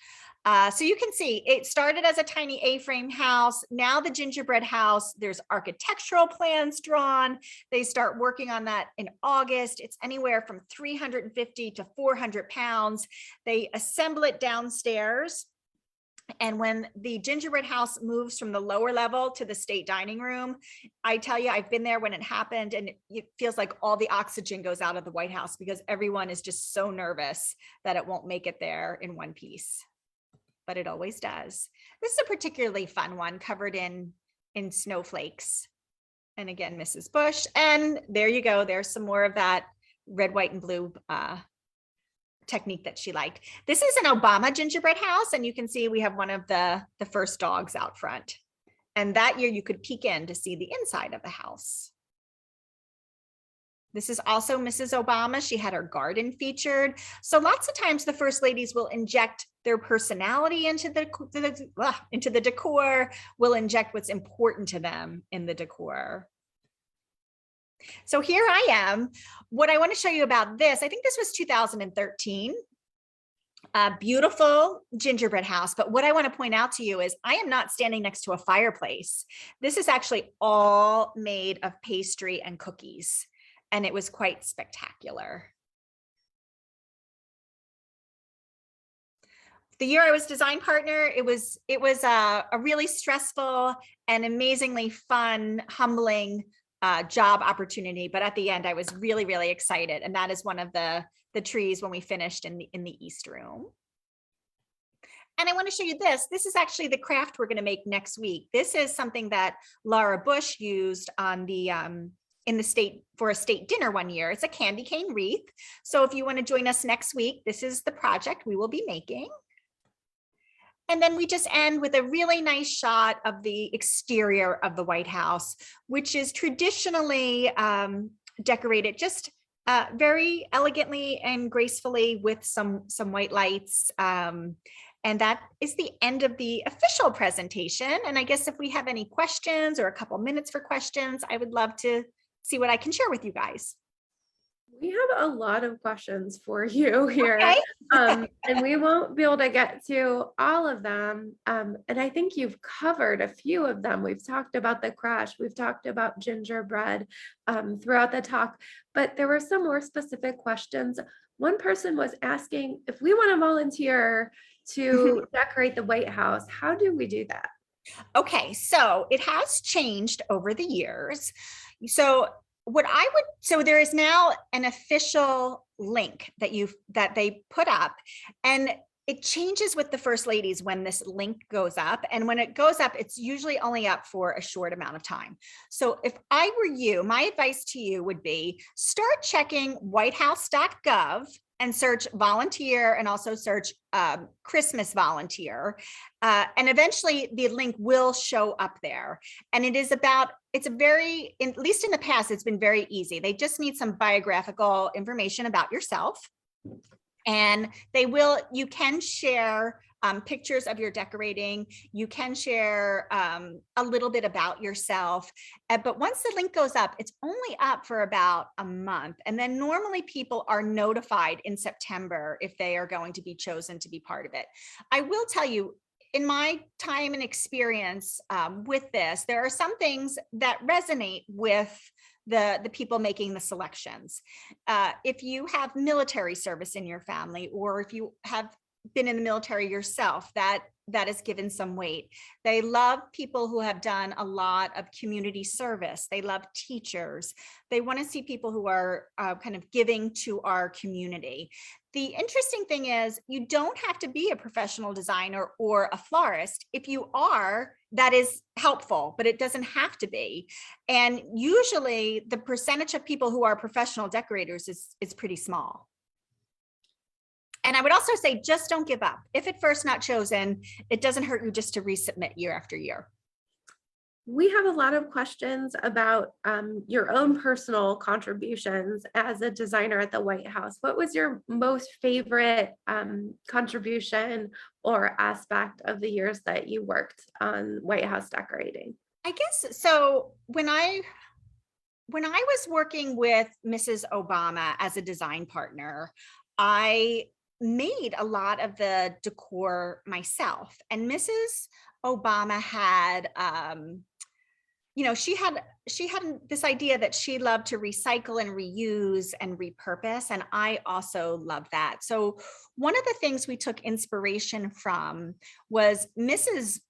So you can see it started as a tiny A-frame house. Now the gingerbread house, there's architectural plans drawn. They start working on that in August. It's anywhere from 350 to 400 pounds. They assemble it downstairs. And when the gingerbread house moves from the lower level to the state dining room, I tell you, I've been there when it happened, and it feels like all the oxygen goes out of the White House because everyone is just so nervous that it won't make it there in one piece. But it always does. This is a particularly fun one, covered in snowflakes. And again, Mrs. Bush. And there you go. There's some more of that red, white, and blue technique that she liked. This is an Obama gingerbread house. And you can see we have one of the first dogs out front. And that year you could peek in to see the inside of the house. This is also Mrs. Obama. She had her garden featured. So lots of times the first ladies will inject their personality into the decor, will inject what's important to them in the decor. So here I am. What I want to show you about this, I think this was 2013. A beautiful gingerbread house. But what I want to point out to you is I am not standing next to a fireplace. This is actually all made of pastry and cookies. And it was quite spectacular. The year I was design partner, it was a really stressful and amazingly fun, humbling job opportunity. But at the end, I was really, really excited. And that is one of the trees when we finished in the East Room. And I want to show you this. This is actually the craft we're going to make next week. This is something that Laura Bush used on the in the state for a state dinner one year. It's a candy cane wreath. So if you want to join us next week, this is the project we will be making. And then we just end with a really nice shot of the exterior of the White House, which is traditionally decorated just very elegantly and gracefully with some white lights. And that is the end of the official presentation. And I guess if we have any questions or a couple minutes for questions, I would love to see what I can share with you guys. We have a lot of questions for you here, Okay. and we won't be able to get to all of them. And I think you've covered a few of them. We've talked about the crash, we've talked about gingerbread throughout the talk, but there were some more specific questions. One person was asking if we want to volunteer to decorate the White House, how do we do that? Okay, so it has changed over the years. So there is now an official link that they put up, and it changes with the first ladies when this link goes up. And when it goes up, it's usually only up for a short amount of time. So if I were you, my advice to you would be start checking whitehouse.gov and search volunteer and also search Christmas volunteer. And eventually the link will show up there. And at least in the past, it's been very easy. They just need some biographical information about yourself. And you can share pictures of your decorating. You can share a little bit about yourself. But once the link goes up, it's only up for about a month. And then normally people are notified in September if they are going to be chosen to be part of it. I will tell you, in my time and experience with this, there are some things that resonate with the people making the selections. If you have military service in your family, or if you have been in the military yourself, that is given some weight. They love people who have done a lot of community service. They love teachers. They want to see people who are kind of giving to our community. The interesting thing is you don't have to be a professional designer or a florist. If you are, that is helpful, but it doesn't have to be. And usually the percentage of people who are professional decorators is pretty small. And I would also say, just don't give up. If at first not chosen, it doesn't hurt you just to resubmit year after year. We have a lot of questions about your own personal contributions as a designer at the White House. What was your most favorite contribution or aspect of the years that you worked on White House decorating? I guess so. When I was working with Mrs. Obama as a design partner, I made a lot of the decor myself. And Mrs. Obama had, she had this idea that she loved to recycle and reuse and repurpose. And I also love that. So one of the things we took inspiration from was Mrs.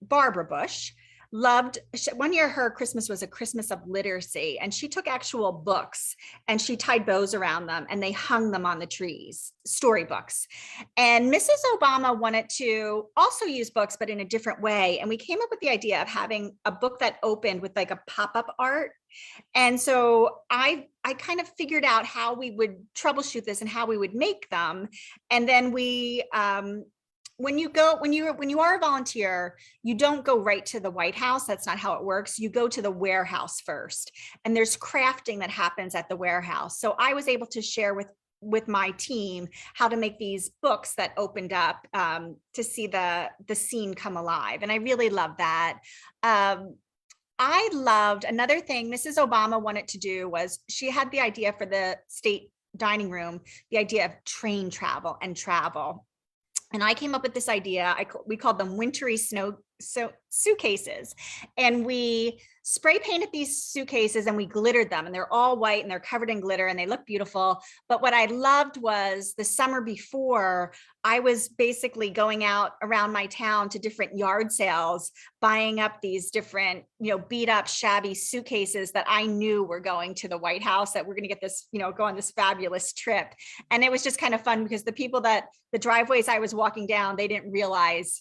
Barbara Bush. One year her Christmas was a Christmas of literacy, and she took actual books and she tied bows around them and they hung them on the trees, storybooks. And Mrs. Obama wanted to also use books, but in a different way. And we came up with the idea of having a book that opened with like a pop-up art. And so I kind of figured out how we would troubleshoot this and how we would make them. And then when you are a volunteer, you don't go right to the White House. That's not how it works. You go to the warehouse first, and there's crafting that happens at the warehouse. So I was able to share with my team how to make these books that opened up to see the scene come alive. And I really love that. I loved another thing Mrs. Obama wanted to do was she had the idea for the state dining room, the idea of train travel and travel. And I came up with this idea. We called them wintry snow suitcases. And we spray painted these suitcases and we glittered them, and they're all white and they're covered in glitter and they look beautiful. But what I loved was the summer before, I was basically going out around my town to different yard sales, buying up these different, beat up, shabby suitcases that I knew were going to the White House, that we're going to get this, go on this fabulous trip. And it was just kind of fun because the driveways I was walking down, they didn't realize,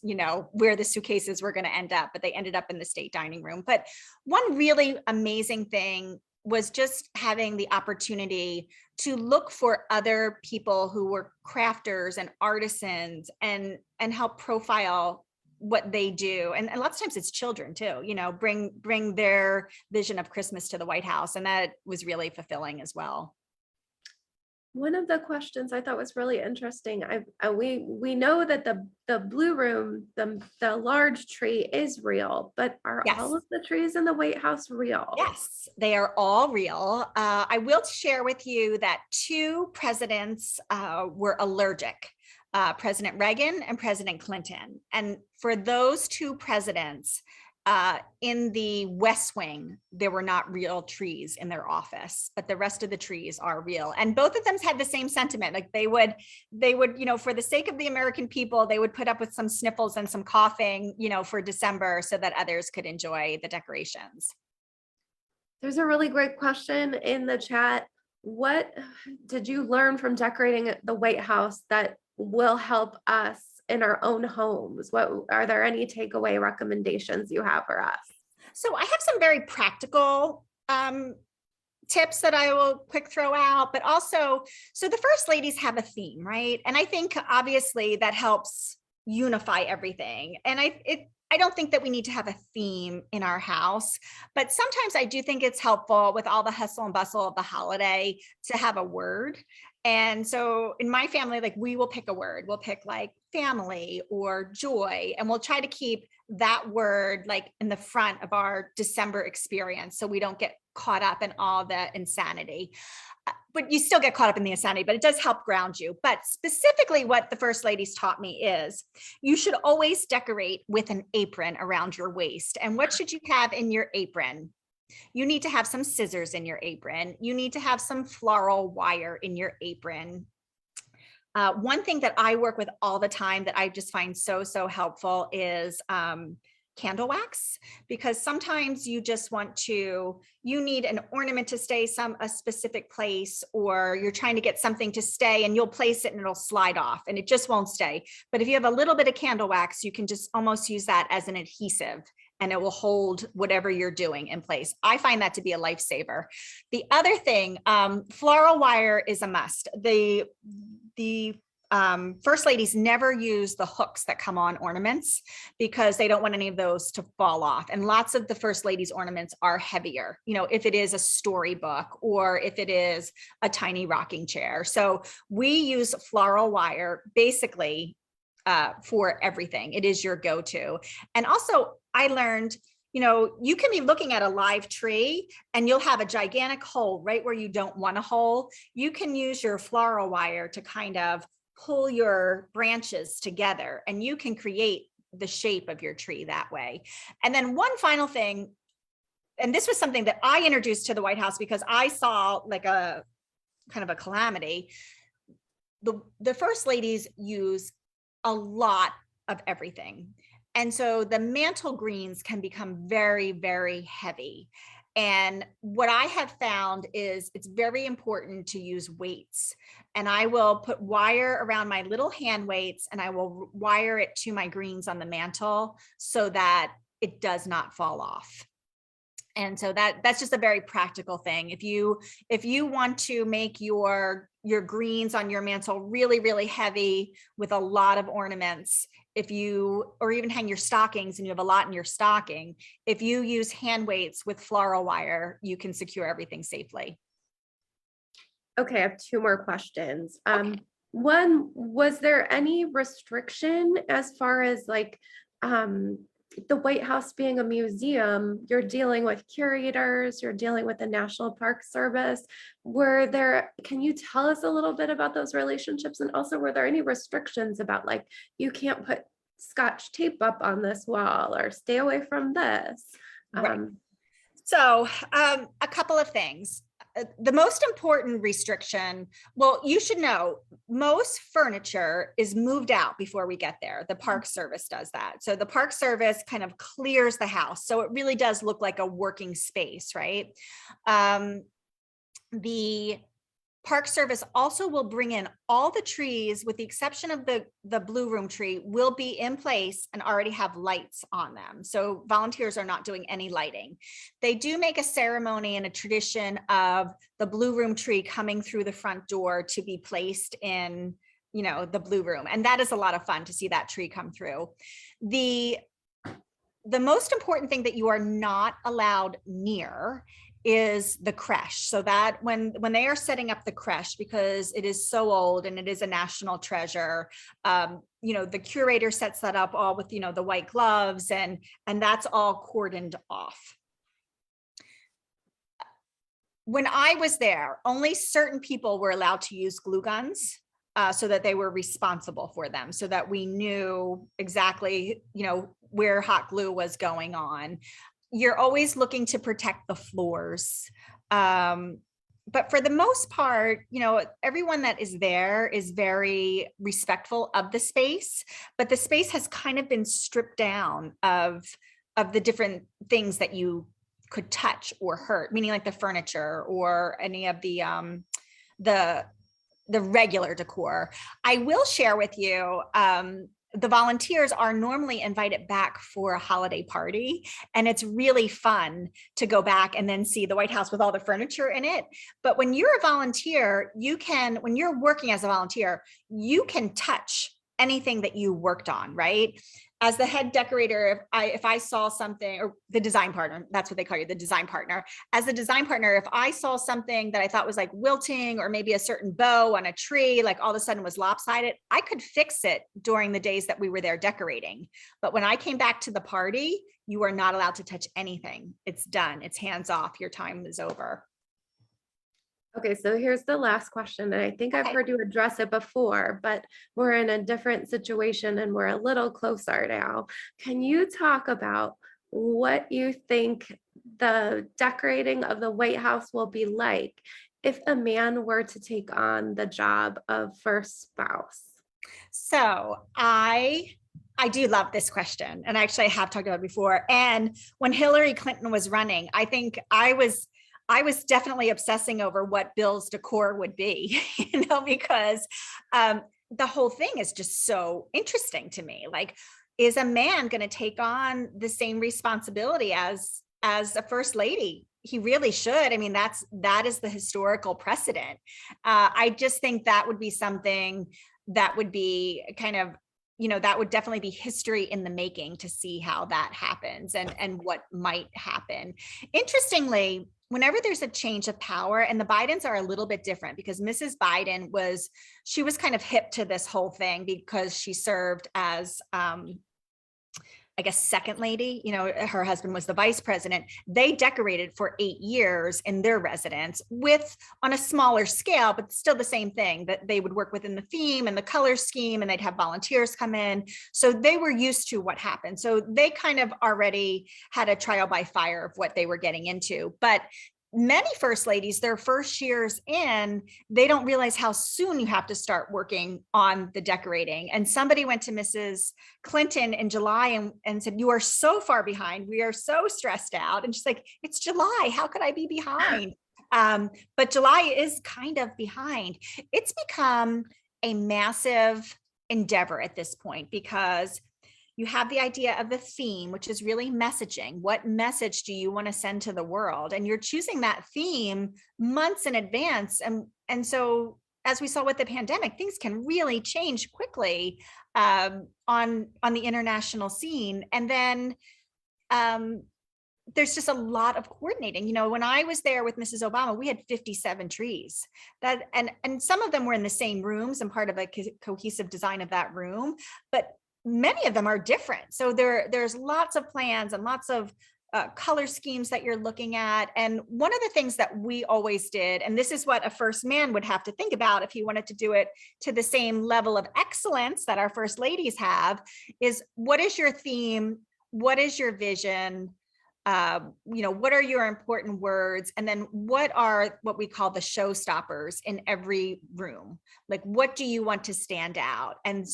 where the suitcases were going to end up, but they ended up in the state dining room. But one really amazing thing was just having the opportunity to look for other people who were crafters and artisans and help profile what they do. And lots of times it's children too, bring their vision of Christmas to the White House. And that was really fulfilling as well. One of the questions I thought was really interesting, we know that the blue room, the large tree is real, but are Yes. all of the trees in the White House real? Yes, they are all real. I will share with you that two presidents were allergic, President Reagan and President Clinton. And for those two presidents, in the West Wing, there were not real trees in their office, but the rest of the trees are real. And both of them had the same sentiment. Like they would, for the sake of the American people, they would put up with some sniffles and some coughing, for December so that others could enjoy the decorations. There's a really great question in the chat. What did you learn from decorating the White House that will help us in our own homes? What are there any takeaway recommendations you have for us? So I have some very practical tips that I will quick throw out, but also, so the first ladies have a theme, right? And I think obviously that helps unify everything. And I don't think that we need to have a theme in our house, but sometimes I do think it's helpful with all the hustle and bustle of the holiday to have a word. And so in my family, like we will pick a word. We'll pick like family or joy, and we'll try to keep that word like in the front of our December experience so we don't get caught up in all the insanity. But you still get caught up in the insanity, but it does help ground you. But specifically what the first ladies taught me is you should always decorate with an apron around your waist. And what should you have in your apron? You need to have some scissors in your apron. You need to have some floral wire in your apron. One thing that I work with all the time that I just find so helpful is candle wax, because sometimes you just you need an ornament to stay a specific place, or you're trying to get something to stay and you'll place it and it'll slide off and it just won't stay. But if you have a little bit of candle wax, you can just almost use that as an adhesive and it will hold whatever you're doing in place. I find that to be a lifesaver. The other thing, floral wire is a must. The first ladies never use the hooks that come on ornaments because they don't want any of those to fall off. And lots of the first ladies ornaments are heavier, if it is a storybook or if it is a tiny rocking chair. So we use floral wire basically for everything. It is your go-to. And also I learned, you can be looking at a live tree and you'll have a gigantic hole right where you don't want a hole. You can use your floral wire to kind of pull your branches together and you can create the shape of your tree that way. And then one final thing, and this was something that I introduced to the White House because I saw like a kind of a calamity. The first ladies use a lot of everything. And so the mantle greens can become very heavy. And what I have found is it's very important to use weights. And I will put wire around my little hand weights and I will wire it to my greens on the mantle so that it does not fall off. And so that's just a very practical thing. If you want to make your greens on your mantle really heavy with a lot of ornaments, or even hang your stockings and you have a lot in your stocking, if you use hand weights with floral wire, you can secure everything safely. Okay, I have two more questions. Okay. One, was there any restriction as far as like the White House being a museum? You're dealing with curators, you're dealing with the National Park Service. Can you tell us a little bit about those relationships? And also, were there any restrictions about like, you can't put Scotch tape up on this wall or stay away from this? Right. So a couple of things. The most important restriction, well, you should know, most furniture is moved out before we get there. The Park Service does that. So the Park Service kind of clears the house. So it really does look like a working space, right? The Park Service also will bring in all the trees, with the exception of the blue room tree, will be in place and already have lights on them. So volunteers are not doing any lighting. They do make a ceremony and a tradition of the blue room tree coming through the front door to be placed in, the blue room. And that is a lot of fun to see that tree come through. The most important thing that you are not allowed near is the creche. So that when they are setting up the creche, because it is so old and it is a national treasure, the curator sets that up all with, the white gloves, and that's all cordoned off. When I was there, only certain people were allowed to use glue guns, so that they were responsible for them, so that we knew exactly, where hot glue was going on. You're always looking to protect the floors. But for the most part, everyone that is there is very respectful of the space, but the space has kind of been stripped down of the different things that you could touch or hurt, meaning like the furniture or any of the regular decor. I will share with you, the volunteers are normally invited back for a holiday party, and it's really fun to go back and then see the White House with all the furniture in it. But when you're a volunteer, when you're working as a volunteer, you can touch anything that you worked on, right? As the head decorator, if I saw something, or the design partner, that's what they call you, the design partner. As the design partner, if I saw something that I thought was like wilting, or maybe a certain bow on a tree, like all of a sudden was lopsided, I could fix it during the days that we were there decorating. But when I came back to the party, you are not allowed to touch anything. It's done. It's hands off. Your time is over. Okay, so here's the last question, and I think I've heard you address it before, but we're in a different situation and we're a little closer now. Can you talk about what you think the decorating of the White House will be like if a man were to take on the job of first spouse? So I do love this question, and actually I have talked about it before. And when Hillary Clinton was running, I think I was definitely obsessing over what Bill's decor would be, because the whole thing is just so interesting to me. Like, is a man going to take on the same responsibility as a first lady? He really should. I mean, that is the historical precedent. I just think that would be something that would be kind of, that would definitely be history in the making, to see how that happens and what might happen. Interestingly, whenever there's a change of power, and the Bidens are a little bit different, because Mrs. Biden was kind of hip to this whole thing because she served as, I guess, second lady. Her husband was the vice president. They decorated for 8 years in their residence, on a smaller scale, but still the same thing, that they would work within the theme and the color scheme, and they'd have volunteers come in. So they were used to what happened. So they kind of already had a trial by fire of what they were getting into. But many first ladies, their first years in, they don't realize how soon you have to start working on the decorating. And somebody went to Mrs. Clinton in July and said, "You are so far behind. We are so stressed out." And she's like, "It's July. How could I be behind?" But July is kind of behind. It's become a massive endeavor at this point, because you have the idea of the theme, which is really messaging. What message do you want to send to the world? And you're choosing that theme months in advance. And so, as we saw with the pandemic, things can really change quickly on the international scene. And then there's just a lot of coordinating. When I was there with Mrs. Obama, we had 57 trees, and some of them were in the same rooms and part of a cohesive design of that room, but many of them are different. So there's lots of plans and lots of color schemes that you're looking at. And one of the things that we always did, and this is what a first man would have to think about if he wanted to do it to the same level of excellence that our first ladies have, is what is your theme? What is your vision? What are your important words? And then what are what we call the showstoppers in every room? Like, what do you want to stand out? And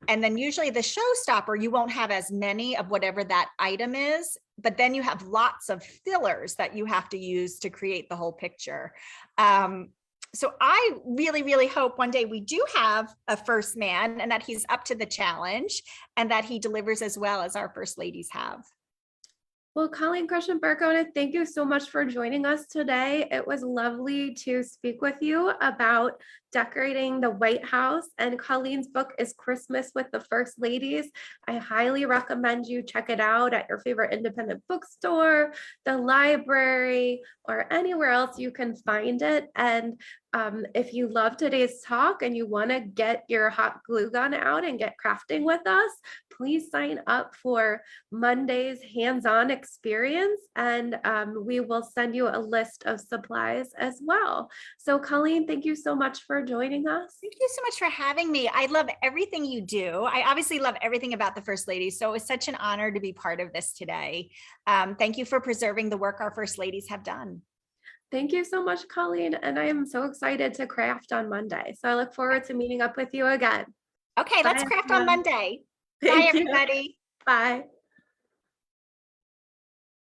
then usually the showstopper, you won't have as many of whatever that item is, but then you have lots of fillers that you have to use to create the whole picture. So I really, really hope one day we do have a first man, and that he's up to the challenge, and that he delivers as well as our first ladies have. Well, Colleen, Crush, and Burke, I want to thank you so much for joining us today. It was lovely to speak with you about decorating the White House, and Colleen's book is Christmas with the First Ladies. I highly recommend you check it out at your favorite independent bookstore, the library, or anywhere else you can find it. And if you love today's talk and you want to get your hot glue gun out and get crafting with us, please sign up for Monday's hands-on experience, and we will send you a list of supplies as well. So Colleen, thank you so much for joining us. Thank you so much for having me. I love everything you do. I obviously love everything about the First Lady. So it was such an honor to be part of this today. Thank you for preserving the work our First Ladies have done. Thank you so much, Colleen. And I am so excited to craft on Monday. So I look forward to meeting up with you again. Okay, let's Bye, craft on everyone. Monday. Bye, Thank you. everybody. Bye.